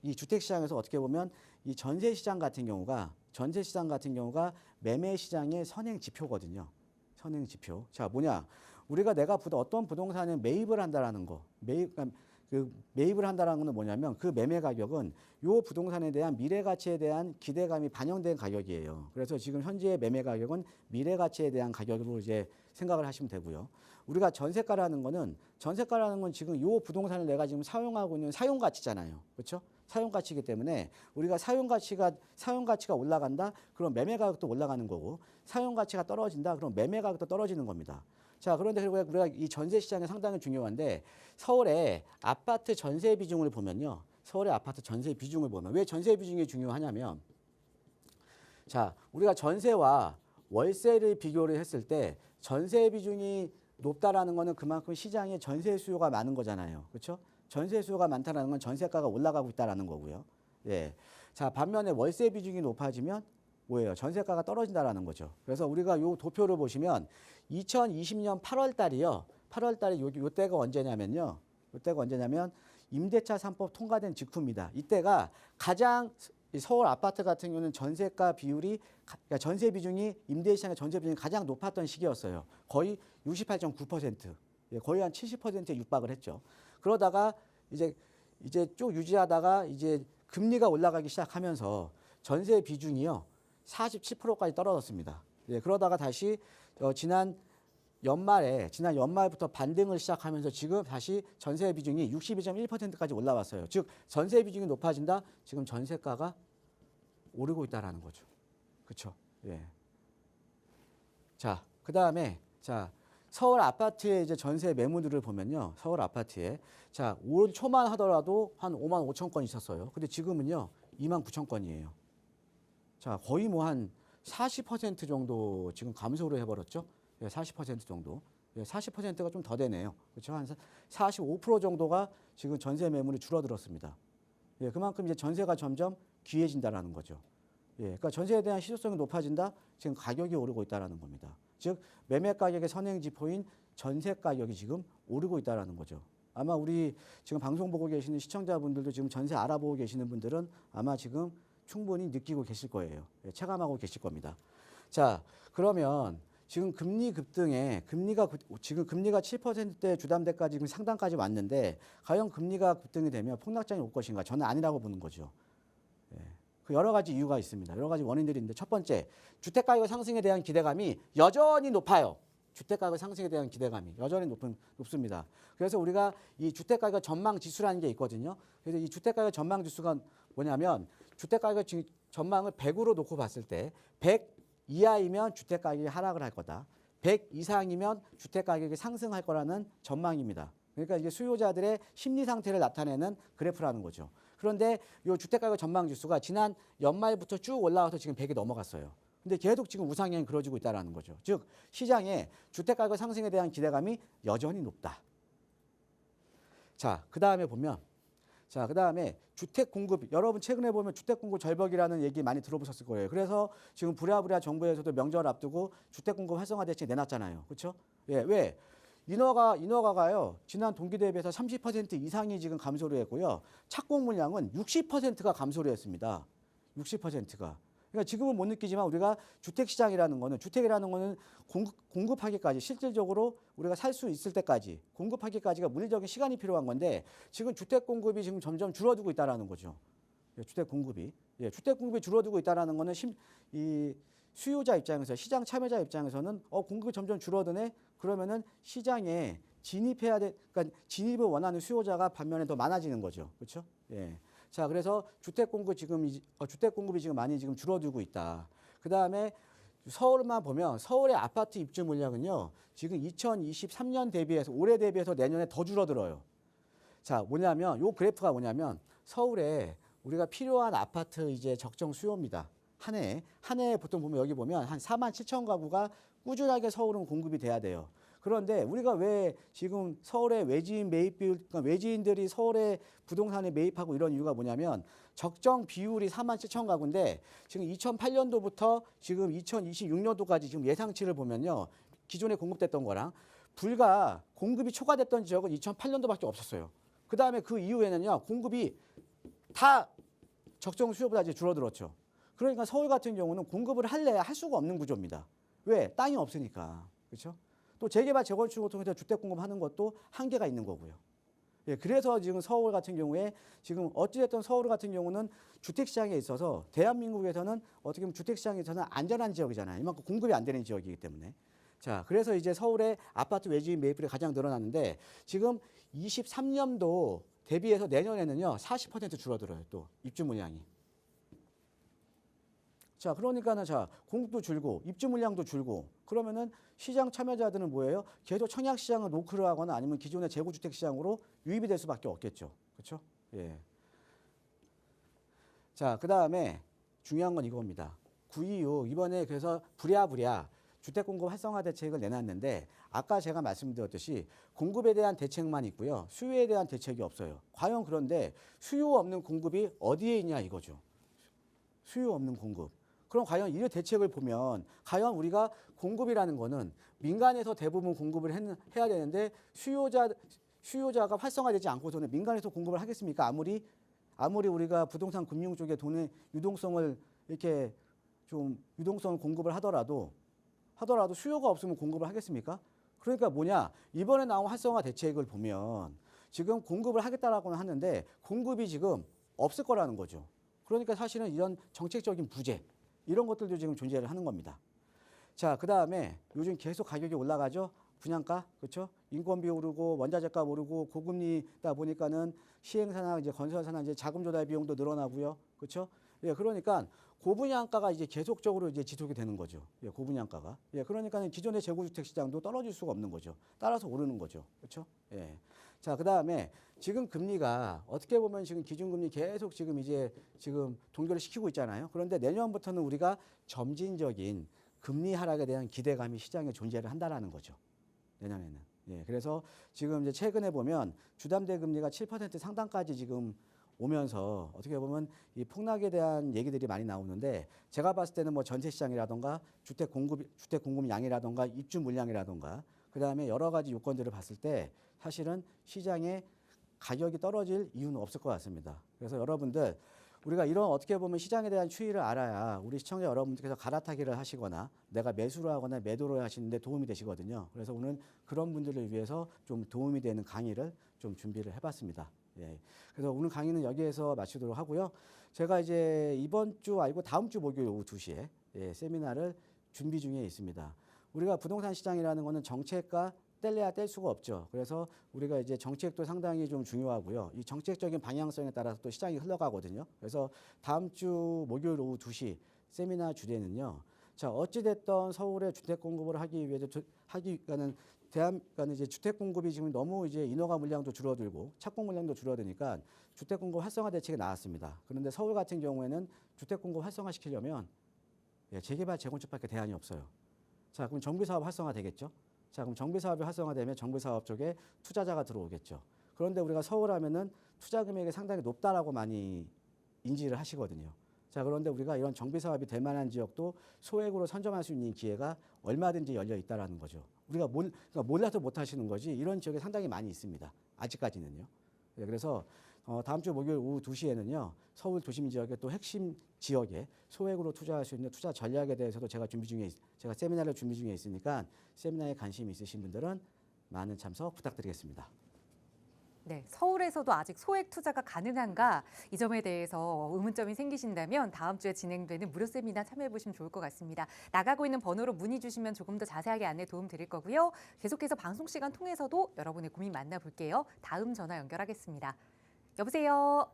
이 주택 시장에서 어떻게 보면 이 전세 시장 같은 경우가 매매 시장의 선행 지표거든요. 선행 지표. 자, 뭐냐? 우리가 내가 어떤 부동산에 매입을 한다라는 거. 매입을 한다는 것은 뭐냐면 그 매매 가격은 요 부동산에 대한 미래 가치에 대한 기대감이 반영된 가격이에요. 그래서 지금 현재의 매매 가격은 미래 가치에 대한 가격으로 이제 생각을 하시면 되고요. 우리가 전세가라는 건 지금 요 부동산을 내가 지금 사용하고 있는 사용 가치잖아요. 그렇죠? 사용 가치이기 때문에 우리가 사용 가치가 올라간다. 그럼 매매 가격도 올라가는 거고 사용 가치가 떨어진다. 그럼 매매 가격도 떨어지는 겁니다. 자, 그런데 우리가 이 전세 시장이 상당히 중요한데 서울의 아파트 전세 비중을 보면요. 왜 전세 비중이 중요하냐면 자, 우리가 전세와 월세를 비교를 했을 때 전세 비중이 높다라는 거는 그만큼 시장에 전세 수요가 많은 거잖아요. 그렇죠? 전세 수요가 많다라는 건 전세가가 올라가고 있다라는 거고요. 자, 반면에 월세 비중이 높아지면 뭐예요? 전세가가 떨어진다라는 거죠. 그래서 우리가 요 도표를 보시면 2020년 8월 달이요. 8월 달에 요 때가 언제냐면요. 요 때가 언제냐면 임대차 3법 통과된 직후입니다. 이때가 가장 서울 아파트 같은 경우는 전세가 비율이 그러니까 전세 비중이 임대 시장의 전세 비중이 가장 높았던 시기였어요. 거의 68.9%. 예, 거의 한 70%에 육박을 했죠. 그러다가 이제 쭉 유지하다가 이제 금리가 올라가기 시작하면서 전세 비중이요. 47%까지 떨어졌습니다. 예, 그러다가 다시 지난 연말부터 반등을 시작하면서 지금 다시 전세 비중이 62.1%까지 올라왔어요. 즉 전세 비중이 높아진다. 지금 전세가가 오르고 있다라는 거죠. 그렇죠? 예. 자, 그다음에 서울 아파트의 이제 전세 매물들을 보면요. 서울 아파트에 올 초만 하더라도 한 5만 5천 건 있었어요. 근데 지금은요. 2만 9천 건이에요. 거의 뭐 한 40% 정도 지금 감소를 해버렸죠. 40% 정도. 40%가 좀 더 되네요. 그렇죠? 한 45% 정도가 지금 전세 매물이 줄어들었습니다. 그만큼 이제 전세가 점점 귀해진다라는 거죠. 그러니까 전세에 대한 실효성이 높아진다. 지금 가격이 오르고 있다라는 겁니다. 즉 매매 가격의 선행지표인 전세 가격이 지금 오르고 있다라는 거죠. 아마 우리 지금 방송 보고 계시는 시청자분들도 지금 전세 알아보고 계시는 분들은 아마 지금 충분히 느끼고 계실 거예요. 체감하고 계실 겁니다. 자, 그러면 지금 금리 급등에 지금 금리가 7%대 주담대까지 지금 상단까지 왔는데 과연 금리가 급등이 되면 폭락장이 올 것인가? 저는 아니라고 보는 거죠. 그 여러 가지 이유가 있습니다. 여러 가지 원인들이 있는데 첫 번째, 주택가격 상승에 대한 기대감이 여전히 높아요. 주택가격 상승에 대한 기대감이 여전히 높습니다. 그래서 우리가 이 주택가격 전망 지수라는 게 있거든요. 그래서 이 주택가격 전망 지수가 뭐냐면 주택가격 전망을 100으로 놓고 봤을 때 100 이하이면 주택가격이 하락을 할 거다. 100 이상이면 주택가격이 상승할 거라는 전망입니다. 그러니까 이게 수요자들의 심리 상태를 나타내는 그래프라는 거죠. 그런데 이 주택가격 전망 지수가 지난 연말부터 쭉 올라와서 지금 100이 넘어갔어요. 근데 계속 지금 우상향이 그려지고 있다는 거죠. 즉 시장에 주택가격 상승에 대한 기대감이 여전히 높다. 자, 그다음에 주택 공급, 여러분 최근에 보면 주택 공급 절벽이라는 얘기 많이 들어보셨을 거예요. 그래서 지금 부랴부랴 정부에서도 명절 앞두고 주택 공급 활성화 대책 내놨잖아요. 그렇죠? 왜? 인허가가요. 지난 동기 대비해서 30% 이상이 지금 감소를 했고요. 착공 물량은 60%가 감소를 했습니다. 60%가. 그러니까 지금은 못 느끼지만 우리가 주택이라는 거는 공급하기까지 실질적으로 우리가 살 수 있을 때까지 공급하기까지가 물리적인 시간이 필요한 건데 지금 주택 공급이 지금 점점 줄어들고 있다라는 거죠. 주택 공급이 줄어들고 있다라는 거는 이 수요자 입장에서 시장 참여자 입장에서는 공급이 점점 줄어드네. 그러면은 시장에 그러니까 진입을 원하는 수요자가 반면에 더 많아지는 거죠. 그렇죠? 자, 그래서 주택 공급이 지금 많이 지금 줄어들고 있다. 그다음에 서울만 보면 서울의 아파트 입주 물량은요. 지금 2023년 대비해서 올해 대비해서 내년에 더 줄어들어요. 자, 요 그래프가 뭐냐면 서울에 우리가 필요한 아파트 이제 적정 수요입니다. 한 해에 보통 보면 여기 보면 한 4만 7천 가구가 꾸준하게 서울은 공급이 돼야 돼요. 그런데 우리가 왜 지금 서울의 외지인 매입 비율, 그러니까 외지인들이 서울에 부동산에 매입하고 이런 이유가 뭐냐면 적정 비율이 4만 7천 가구인데 지금 2008년도부터 지금 2026년도까지 지금 예상치를 보면요. 기존에 공급됐던 거랑 불과 공급이 초과됐던 지역은 2008년도밖에 없었어요. 그다음에 그 이후에는요. 공급이 다 적정 수요보다 이제 줄어들었죠. 그러니까 서울 같은 경우는 공급을 할 수가 없는 구조입니다. 왜? 땅이 없으니까. 그렇죠? 또 재개발 재건축을 통해서 주택 공급하는 것도 한계가 있는 거고요. 그래서 지금 서울 같은 경우에 지금 어찌됐든 서울 같은 경우는 주택시장에 있어서 대한민국에서는 어떻게 보면 주택시장에서는 안전한 지역이잖아요. 이만큼 공급이 안 되는 지역이기 때문에. 자, 그래서 이제 서울의 아파트 외지인 매입률이 가장 늘어났는데 지금 23년도 대비해서 내년에는요 40% 줄어들어요. 또 입주 물량이. 자, 그러니까는 공급도 줄고 입주 물량도 줄고 그러면은 시장 참여자들은 뭐예요? 계속 청약 시장을 노크를 하거나 아니면 기존의 재고주택 시장으로 유입이 될 수밖에 없겠죠. 그렇죠? 자, 그다음에 중요한 건 이겁니다. 926 이번에 그래서 부랴부랴 주택 공급 활성화 대책을 내놨는데 아까 제가 말씀드렸듯이 공급에 대한 대책만 있고요. 수요에 대한 대책이 없어요. 과연 그런데 수요 없는 공급이 어디에 있냐 이거죠. 수요 없는 공급. 그럼 과연 이 대책을 보면 과연 우리가 공급이라는 거는 민간에서 대부분 공급을 해야 되는데 수요자가 활성화되지 않고서는 민간에서 공급을 하겠습니까? 아무리 우리가 부동산 금융 쪽에 돈의 유동성을 이렇게 좀 유동성을 공급을 하더라도 수요가 없으면 공급을 하겠습니까? 그러니까 뭐냐? 이번에 나온 활성화 대책을 보면 지금 공급을 하겠다라고는 하는데 공급이 지금 없을 거라는 거죠. 그러니까 사실은 이런 정책적인 부재 이런 것들도 지금 존재를 하는 겁니다. 자, 그다음에 요즘 계속 가격이 올라가죠. 분양가, 그렇죠? 인건비 오르고 원자재값 오르고 고금리다 보니까는 시행사나 이제 건설사나 이제 자금 조달 비용도 늘어나고요. 그렇죠? 예, 그러니까 고분양가가 이제 계속적으로 이제 지속이 되는 거죠. 예, 고분양가가. 예, 그러니까는 기존의 재고주택 시장도 떨어질 수가 없는 거죠. 따라서 오르는 거죠. 그렇죠? 예. 자, 그다음에 지금 금리가 어떻게 보면 지금 기준금리 계속 지금 동결을 시키고 있잖아요. 그런데 내년부터는 우리가 점진적인 금리 하락에 대한 기대감이 시장에 존재를 한다라는 거죠. 내년에는. 예, 그래서 지금 이제 최근에 보면 주담대 금리가 7% 상단까지 지금 오면서 어떻게 보면 이 폭락에 대한 얘기들이 많이 나오는데 제가 봤을 때는 뭐 전세 시장이라던가 주택 공급 양이라던가 입주 물량이라던가 그다음에 여러 가지 요건들을 봤을 때 사실은 시장에 가격이 떨어질 이유는 없을 것 같습니다. 그래서 여러분들 우리가 이런 어떻게 보면 시장에 대한 추이를 알아야 우리 시청자 여러분들께서 갈아타기를 하시거나 내가 매수를 하거나 매도를 하시는데 도움이 되시거든요. 그래서 오늘 그런 분들을 위해서 좀 도움이 되는 강의를 좀 준비를 해봤습니다. 예. 그래서 오늘 강의는 여기에서 마치도록 하고요. 제가 이제 이번 주 아니고 다음 주 목요일 오후 2시에 예, 세미나를 준비 중에 있습니다. 우리가 부동산 시장이라는 거는 정책과 뗄래야 뗄 수가 없죠. 그래서 우리가 이제 정책도 상당히 좀 중요하고요. 이 정책적인 방향성에 따라서 또 시장이 흘러가거든요. 그래서 다음 주 목요일 오후 2시 세미나 주제는요. 자, 어찌됐던 서울의 주택 공급을 하기 위해서 이제 주택 공급이 지금 너무 이제 인허가 물량도 줄어들고 착공 물량도 줄어드니까 주택 공급 활성화 대책이 나왔습니다. 그런데 서울 같은 경우에는 주택 공급 활성화 시키려면 예, 재개발 재건축밖에 대안이 없어요. 자, 그럼 정비 사업 활성화 되겠죠? 자, 그럼 정비 사업이 활성화되면 정비 사업 쪽에 투자자가 들어오겠죠. 그런데 우리가 서울 하면은 투자 금액이 상당히 높다라고 많이 인지를 하시거든요. 자, 그런데 우리가 이런 정비 사업이 될 만한 지역도 소액으로 선점할 수 있는 기회가 얼마든지 열려 있다라는 거죠. 우리가 그러니까 몰라서 못 하시는 거지 이런 지역이 상당히 많이 있습니다. 아직까지는요. 네, 그래서 다음 주 목요일 오후 2시에는요. 서울 도심 지역의 또 핵심 지역에 소액으로 투자할 수 있는 투자 전략에 대해서도 제가 세미나를 준비 중에 있으니까 세미나에 관심 있으신 분들은 많은 참석 부탁드리겠습니다. 네, 서울에서도 아직 소액 투자가 가능한가 이 점에 대해서 의문점이 생기신다면 다음 주에 진행되는 무료 세미나 참여해 보시면 좋을 것 같습니다. 나가고 있는 번호로 문의 주시면 조금 더 자세하게 안내 도움 드릴 거고요. 계속해서 방송 시간 통해서도 여러분의 고민 만나볼게요. 다음 전화 연결하겠습니다. 여보세요.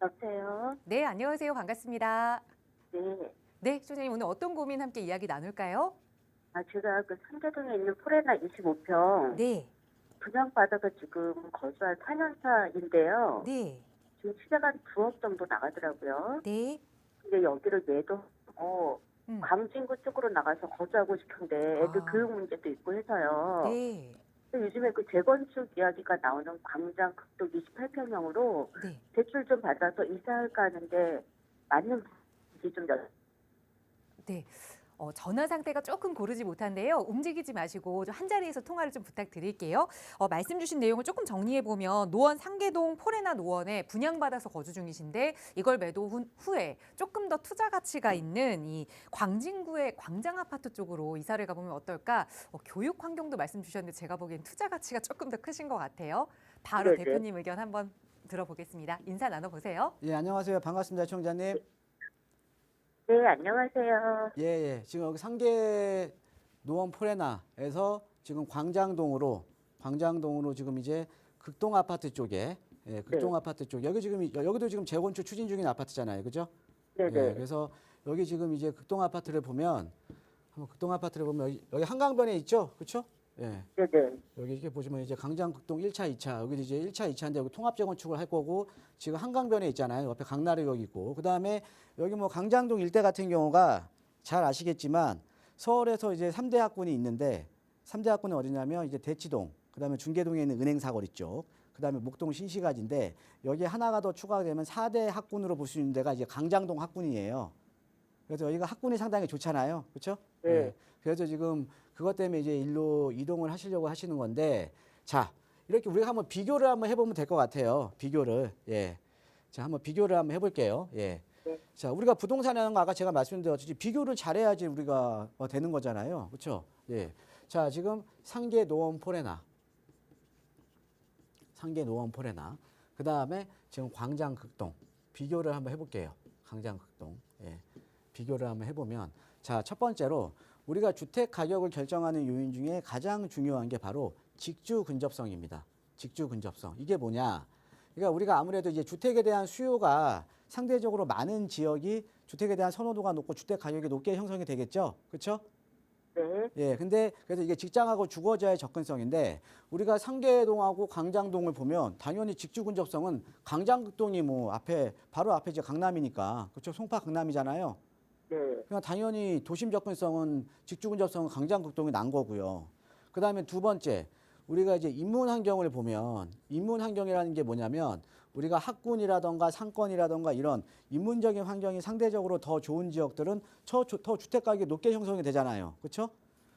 여보세요. 네, 안녕하세요. 반갑습니다. 네. 네, 시청자님 오늘 어떤 고민 함께 이야기 나눌까요? 제가 그 삼계동에 있는 포레나 25평 네, 분양받아서 지금 거주한 4년차인데요. 네, 지금 시세가 한 9억 정도 나가더라고요. 네. 근데 여기를 매도하고 광진구 쪽으로 나가서 거주하고 싶은데 애들 교육 문제도 있고 해서요. 네. 근데 요즘에 그 재건축 이야기가 나오는 광장 극동 28평형으로 네. 대출 좀 받아서 이사할까 하는데 맞는지 좀 네. 전화 상태가 조금 고르지 못한데요. 움직이지 마시고 좀 한 자리에서 통화를 좀 부탁드릴게요. 말씀 주신 내용을 조금 정리해 보면 노원 상계동 포레나 노원에 분양받아서 거주 중이신데 이걸 매도 후에 조금 더 투자 가치가 있는 이 광진구의 광장 아파트 쪽으로 이사를 가보면 어떨까? 교육 환경도 말씀 주셨는데 제가 보기엔 투자 가치가 조금 더 크신 것 같아요. 바로 네네. 대표님 의견 한번 들어보겠습니다. 인사 나눠보세요. 예, 안녕하세요. 반갑습니다, 청자님. 네, 안녕하세요. 예. 지금 여기 상계 노원 포레나에서 지금 광장동으로 지금 이제 극동 아파트 쪽에 극동 아파트 쪽 여기도 지금 재건축 추진 중인 아파트잖아요, 그죠? 네네. 예, 그래서 여기 지금 이제 극동 아파트를 보면 여기 한강변에 있죠, 그렇죠? 예. 네네. 여기 이렇게 보시면 이제 강장극동 1차, 2차 여기 이제 1차, 2차인데 여기 통합 재건축을 할 거고 지금 한강변에 있잖아요. 옆에 강나루역 있고 그다음에 여기 뭐 강장동 일대 같은 경우가 잘 아시겠지만 서울에서 이제 3대 학군이 있는데 3대 학군은 어디냐면 이제 대치동, 그다음에 중계동에 있는 은행 사거리 쪽, 그다음에 목동 신시가지인데 여기에 하나가 더 추가가 되면 4대 학군으로 볼 수 있는 데가 이제 강장동 학군이에요. 그래서 여기가 학군이 상당히 좋잖아요. 그렇죠? 네. 그래서 지금 그것 때문에 이제 일로 이동을 하시려고 하시는 건데, 자, 이렇게 우리가 한번 비교를 한번 해보면 될 것 같아요. 비교를. 예. 자, 한번 비교를 한번 해볼게요. 예. 네. 자, 우리가 부동산이라는 거 아까 제가 말씀드렸듯이 비교를 잘해야지 우리가 되는 거잖아요. 그렇죠? 예. 자, 지금 상계 노원 포레나. 상계 노원 포레나. 그 다음에 지금 광장 극동. 비교를 한번 해볼게요. 광장 극동. 예. 비교를 한번 해보면, 자, 첫 번째로 우리가 주택 가격을 결정하는 요인 중에 가장 중요한 게 바로 직주 근접성입니다. 직주 근접성. 이게 뭐냐? 그러니까 우리가 아무래도 이제 주택에 대한 수요가 상대적으로 많은 지역이 주택에 대한 선호도가 높고 주택 가격이 높게 형성이 되겠죠. 그렇죠? 네. 예. 근데 그래서 이게 직장하고 주거지와의 접근성인데 우리가 상계동하고 광장동을 보면 당연히 직주 근접성은 광장동이 뭐 앞에 바로 앞에 이제 강남이니까. 그렇죠? 송파 강남이잖아요. 네. 그러니까 당연히 도심 접근성은 직주 근접성은 광장극동이 난 거고요. 그다음에 두 번째, 우리가 이제 인문 환경을 보면 인문 환경이라는 게 뭐냐면 우리가 학군이라던가 상권이라던가 이런 인문적인 환경이 상대적으로 더 좋은 지역들은 더 주택 가격이 높게 형성이 되잖아요. 그렇죠?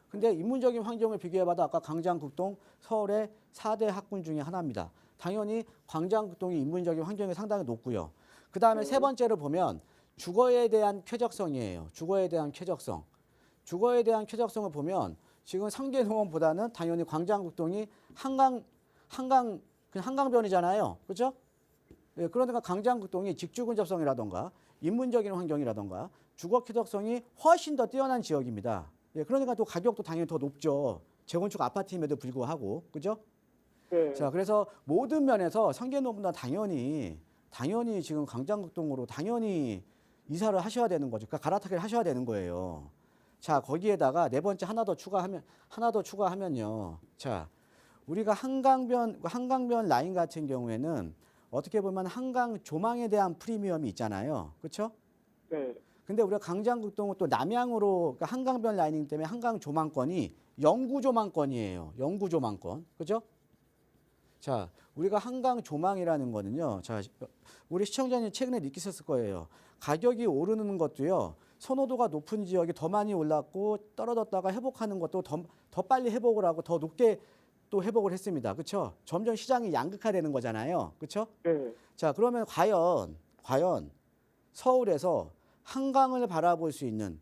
근데 인문적인 환경을 비교해봐도 아까 광장극동 서울의 4대 학군 중에 하나입니다. 당연히 광장극동이 인문적인 환경이 상당히 높고요. 그다음에 세 번째로 보면 주거에 대한 쾌적성이에요. 주거에 대한 쾌적성. 주거에 대한 쾌적성을 보면 지금 상계농원보다는 당연히 광장극동이 그냥 한강변이잖아요. 그렇죠? 예, 그러니까 광장극동이 직주 근접성이라던가 인문적인 환경이라던가 주거 쾌적성이 훨씬 더 뛰어난 지역입니다. 예, 그러니까 또 가격도 당연히 더 높죠. 재건축 아파트임에도 불구하고. 그죠? 네. 자, 그래서 모든 면에서 상계농원보다 당연히 지금 광장극동으로 당연히 이사를 하셔야 되는 거죠. 그러니까 갈아타기를 하셔야 되는 거예요. 자, 거기에다가 네 번째 하나 더 추가하면요. 자, 우리가 한강변 라인 같은 경우에는 어떻게 보면 한강 조망에 대한 프리미엄이 있잖아요. 그렇죠? 네. 근데 우리가 광장극동은 또 남향으로 그러니까 한강변 라인이기 때문에 한강 조망권이 영구 조망권이에요. 영구 조망권. 그죠? 자, 우리가 한강 조망이라는 거는요. 자, 우리 시청자님 최근에 느끼셨을 거예요. 가격이 오르는 것도요. 선호도가 높은 지역이 더 많이 올랐고 떨어졌다가 회복하는 것도 더 빨리 회복을 하고 더 높게 또 회복을 했습니다. 그렇죠? 점점 시장이 양극화되는 거잖아요. 그렇죠? 네. 자, 그러면 과연 서울에서 한강을 바라볼 수 있는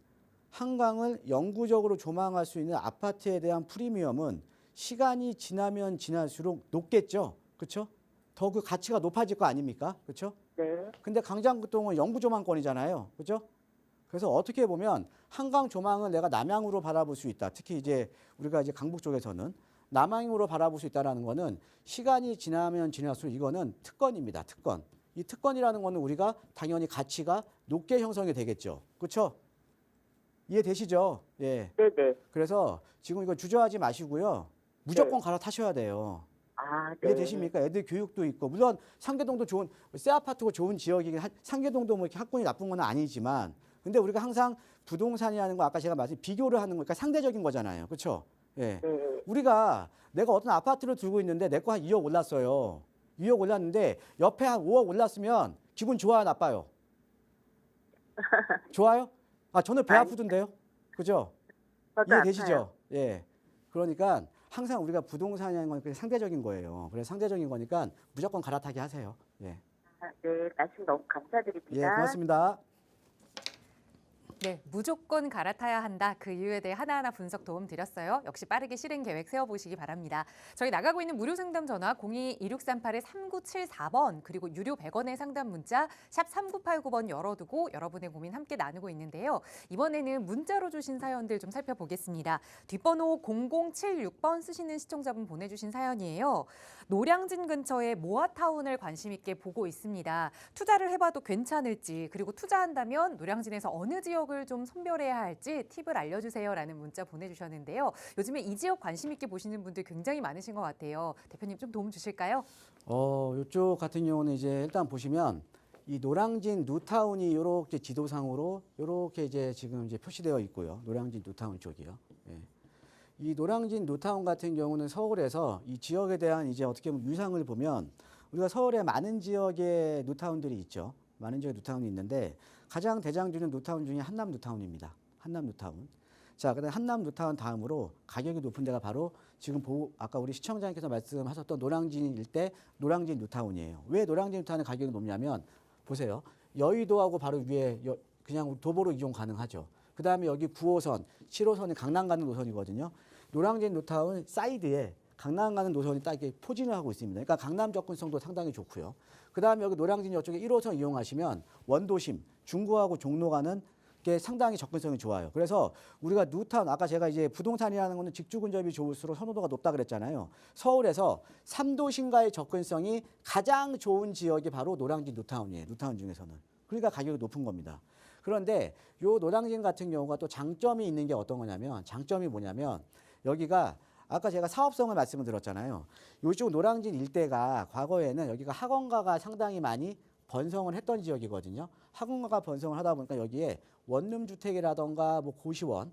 한강을 영구적으로 조망할 수 있는 아파트에 대한 프리미엄은 시간이 지나면 지날수록 높겠죠. 그렇죠? 더 그 가치가 높아질 거 아닙니까? 그렇죠? 네. 근데 광장극동은 영구 조망권이잖아요. 그렇죠? 그래서 어떻게 보면 한강 조망을 내가 남향으로 바라볼 수 있다. 특히 이제 우리가 이제 강북 쪽에서는 남향으로 바라볼 수 있다라는 거는 시간이 지나면 지날수록 이거는 특권입니다. 특권. 이 특권이라는 거는 우리가 당연히 가치가 높게 형성이 되겠죠. 그렇죠? 이해되시죠? 예. 네네. 그래서 지금 이거 주저하지 마시고요. 무조건 갈아타셔야 돼요. 아, 네. 이해되십니까? 애들 교육도 있고 물론 상계동도 좋은 새 아파트고 좋은 지역이긴 상계동도 뭐 이렇게 학군이 나쁜 건 아니지만 근데 우리가 항상 부동산이라는 거 아까 제가 말씀 비교를 하는 거니까 상대적인 거잖아요. 그렇죠? 예. 네. 우리가 내가 어떤 아파트를 들고 있는데 내 거 한 2억 올랐어요. 2억 올랐는데 옆에 한 5억 올랐으면 기분 좋아요, 나빠요? 좋아요? 아, 저는 배 아프던데요. 그죠? 저도 이해되시죠? 아파요. 예. 그러니까 항상 우리가 부동산이라는 건 그냥 상대적인 거예요. 그래서 상대적인 거니까 무조건 갈아타기 하세요. 예. 아, 네, 말씀 너무 감사드립니다. 예, 고맙습니다. 네, 무조건 갈아타야 한다. 그 이유에 대해 하나하나 분석 도움 드렸어요. 역시 빠르게 실행 계획 세워보시기 바랍니다. 저희 나가고 있는 무료 상담 전화 02-2638-3974번 그리고 유료 100원의 상담 문자 샵 3989번 열어두고 여러분의 고민 함께 나누고 있는데요. 이번에는 문자로 주신 사연들 좀 살펴보겠습니다. 뒷번호 0076번 쓰시는 시청자분 보내주신 사연이에요. 노량진 근처에 모아타운을 관심 있게 보고 있습니다. 투자를 해봐도 괜찮을지 그리고 투자한다면 노량진에서 어느 지역을 좀 선별해야 할지 팁을 알려주세요라는 문자 보내주셨는데요. 요즘에 이 지역 관심 있게 보시는 분들 굉장히 많으신 것 같아요. 대표님 좀 도움 주실까요? 이쪽 같은 경우는 이제 일단 보시면 이 노량진 뉴타운이 이렇게 지도상으로 이렇게 이제 지금 이제 표시되어 있고요. 노량진 뉴타운 쪽이요. 예. 이 노량진 뉴타운 같은 경우는 서울에서 이 지역에 대한 이제 어떻게 보면 유상을 보면 우리가 서울에 많은 지역의 뉴타운들이 있죠. 많은 지역의 뉴타운이 있는데 가장 대장주는 뉴타운 중에 한남 뉴타운입니다. 한남 뉴타운. 자, 그다음 한남 뉴타운 다음으로 가격이 높은 데가 바로 지금 아까 우리 시청자님께서 말씀하셨던 노량진 일대 노량진 뉴타운이에요. 왜 노량진 뉴타운의 가격이 높냐면 보세요. 여의도하고 바로 위에 그냥 도보로 이용 가능하죠. 그다음에 여기 9호선, 7호선이 강남 가는 노선이거든요. 노량진 뉴타운 사이드에 강남 가는 노선이 딱 이렇게 포진을 하고 있습니다. 그러니까 강남 접근성도 상당히 좋고요. 그다음에 여기 노량진 이쪽에 1호선 이용하시면 원도심, 중구하고 종로 가는 게 상당히 접근성이 좋아요. 그래서 우리가 뉴타운, 아까 제가 이제 부동산이라는 거는 직주 근접이 좋을수록 선호도가 높다 그랬잖아요. 서울에서 3도심과의 접근성이 가장 좋은 지역이 바로 노량진 뉴타운이에요. 뉴타운 중에서는. 그러니까 가격이 높은 겁니다. 그런데 요 노량진 같은 경우가 또 장점이 있는 게 어떤 거냐면, 장점이 뭐냐면 여기가 아까 제가 사업성을 말씀을 드렸잖아요. 요쪽 노량진 일대가 과거에는 여기가 학원가가 상당히 많이 번성을 했던 지역이거든요. 학원가가 번성을 하다 보니까 여기에 원룸주택이라던가 뭐 고시원,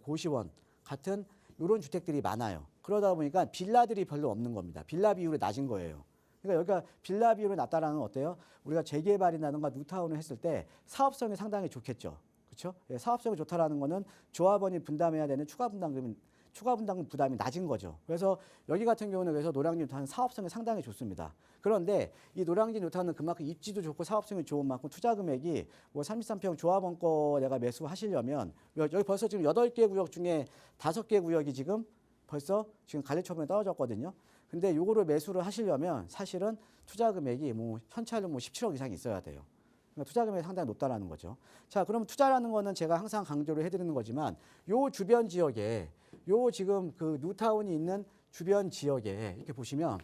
고시원 같은 이런 주택들이 많아요. 그러다 보니까 빌라들이 별로 없는 겁니다. 빌라 비율이 낮은 거예요. 그러니까 여기가 빌라 비율이 낮다라는 건 어때요? 우리가 재개발이라든가 뉴타운을 했을 때 사업성이 상당히 좋겠죠. 그렇죠? 사업성이 좋다라는 거는 조합원이 분담해야 되는 추가 분담금 부담이 낮은 거죠. 그래서 여기 같은 경우는 그래서 노량진 뉴타운은 사업성이 상당히 좋습니다. 그런데 이 노량진 뉴타운은 그만큼 입지도 좋고 사업성이 좋은 만큼 투자 금액이 뭐 33평 조합원 거 내가 매수하시려면 여기 벌써 지금 8개 구역 중에 5개 구역이 지금 벌써 지금 관리 처분에 떨어졌거든요. 근데 요거를 매수를 하시려면 사실은 투자 금액이 뭐 현찰로 뭐 17억 이상이 있어야 돼요. 그러니까 투자 금액이 상당히 높다라는 거죠. 자, 그럼 투자라는 거는 제가 항상 강조를 해드리는 거지만 요 주변 지역에 요 지금 그 뉴타운이 있는 주변 지역에 이렇게 보시면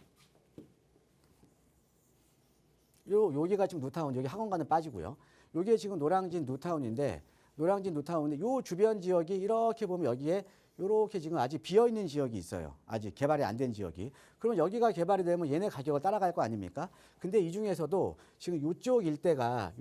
여기가 지금 뉴타운, 여기 학원가는 빠지고요. 여기에 지금 노량진 뉴타운인데 노량진 뉴타운의 요 주변 지역이 이렇게 보면 여기에 요렇게 지금 아직 비어 있는 지역이 있어요. 아직 개발이 안 된 지역이. 그럼 여기가 개발이 되면 얘네 가격을 따라갈 거 아닙니까? 근데 이 중에서도 지금 요쪽 일대가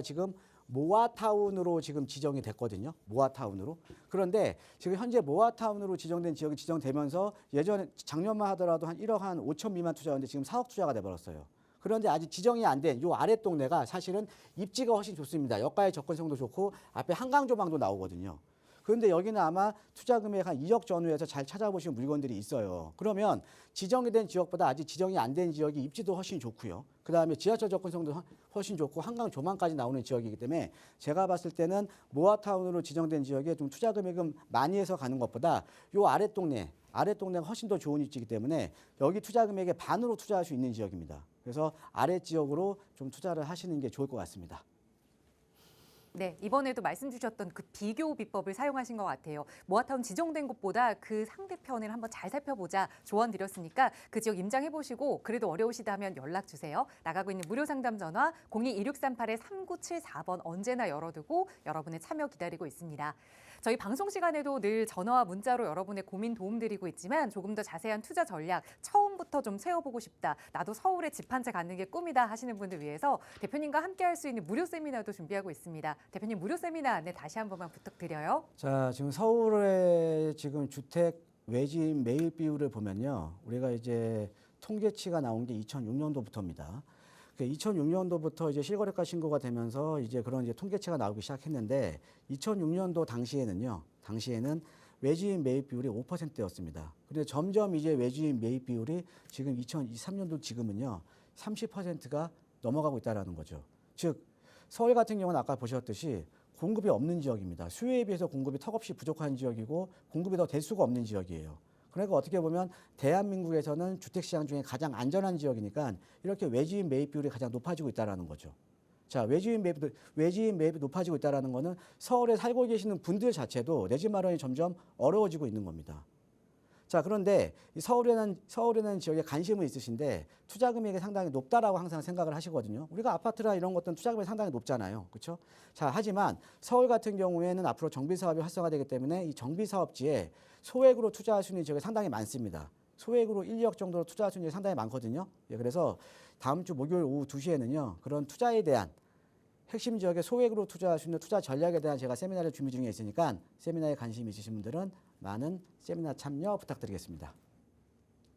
지금 모아타운으로 지금 지정이 됐거든요. 모아타운으로. 그런데 지금 현재 모아타운으로 지정된 지역이 지정되면서 예전에 작년만 하더라도 한 1억 한 5천 미만 투자였는데 지금 4억 투자가 돼버렸어요. 그런데 아직 지정이 안 된 요 아래 동네가 사실은 입지가 훨씬 좋습니다. 역가의 접근성도 좋고 앞에 한강 조망도 나오거든요. 그런데 여기는 아마 투자 금액 한 2억 전후에서 잘 찾아보시는 물건들이 있어요. 그러면 지정이 된 지역보다 아직 지정이 안 된 지역이 입지도 훨씬 좋고요. 그다음에 지하철 접근성도 훨씬 좋고 한강 조망까지 나오는 지역이기 때문에 제가 봤을 때는 모아타운으로 지정된 지역에 좀 투자 금액은 많이 해서 가는 것보다 요 아랫동네가 훨씬 더 좋은 입지이기 때문에 여기 투자 금액의 반으로 투자할 수 있는 지역입니다. 그래서 아래 지역으로 좀 투자를 하시는 게 좋을 것 같습니다. 네, 이번에도 말씀 주셨던 그 비교 비법을 사용하신 것 같아요. 모아타운 지정된 곳보다 그 상대편을 한번 잘 살펴보자 조언 드렸으니까 그 지역 임장해보시고 그래도 어려우시다면 연락 주세요. 나가고 있는 무료 상담 전화 02-2638-3974번 언제나 열어두고 여러분의 참여 기다리고 있습니다. 저희 방송 시간에도 늘 전화와 문자로 여러분의 고민 도움드리고 있지만 조금 더 자세한 투자 전략 처음부터 좀 세워보고 싶다. 나도 서울에 집 한 채 갖는 게 꿈이다 하시는 분들 위해서 대표님과 함께 할 수 있는 무료 세미나도 준비하고 있습니다. 대표님 무료 세미나 안내 다시 한 번만 부탁드려요. 자, 지금 서울의 지금 주택 외진 매입 비율을 보면요. 우리가 이제 통계치가 나온 게 2006년도부터입니다. 2006년도부터 이제 실거래가 신고가 되면서 이제 그런 이제 통계치가 나오기 시작했는데 2006년도 당시에는 외지인 매입 비율이 5%였습니다. 그런데 점점 이제 외지인 매입 비율이 지금 2023년도 지금은요 30%가 넘어가고 있다라는 거죠. 즉 서울 같은 경우는 아까 보셨듯이 공급이 없는 지역입니다. 수요에 비해서 공급이 턱없이 부족한 지역이고 공급이 더 될 수가 없는 지역이에요. 그러니까 어떻게 보면 대한민국에서는 주택시장 중에 가장 안전한 지역이니까 이렇게 외지인 매입 비율이 가장 높아지고 있다는 거죠. 자, 외지인 매입이 높아지고 있다는 거는 서울에 살고 계시는 분들 자체도 내 집 마련이 점점 어려워지고 있는 겁니다. 자, 그런데 이 서울에는 지역에 관심은 있으신데 투자 금액이 상당히 높다라고 항상 생각을 하시거든요. 우리가 아파트나 이런 것들은 투자 금액이 상당히 높잖아요. 그렇죠? 자, 하지만 서울 같은 경우에는 앞으로 정비 사업이 활성화되기 때문에 이 정비 사업지에 소액으로 투자할 수 있는 지역이 상당히 많습니다. 소액으로 1, 2억 정도로 투자할 수 있는 지역이 상당히 많거든요. 예, 그래서 다음 주 목요일 오후 2시에는요. 그런 투자에 대한 핵심 지역에 소액으로 투자할 수 있는 투자 전략에 대한 제가 세미나를 준비 중에 있으니까 세미나에 관심 있으신 분들은 많은 세미나 참여 부탁드리겠습니다.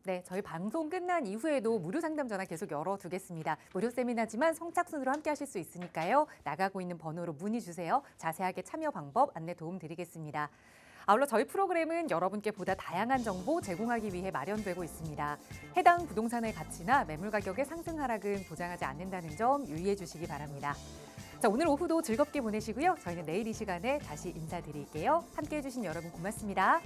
네, 저희 방송 끝난 이후에도 무료 상담 전화 계속 열어두겠습니다. 무료 세미나지만 성착순으로 함께 하실 수 있으니까요. 나가고 있는 번호로 문의 주세요. 자세하게 참여 방법 안내 도움 드리겠습니다. 아울러 저희 프로그램은 여러분께 보다 다양한 정보 제공하기 위해 마련되고 있습니다. 해당 부동산의 가치나 매물 가격의 상승 하락은 보장하지 않는다는 점 유의해 주시기 바랍니다. 자, 오늘 오후도 즐겁게 보내시고요. 저희는 내일 이 시간에 다시 인사드릴게요. 함께해 주신 여러분 고맙습니다.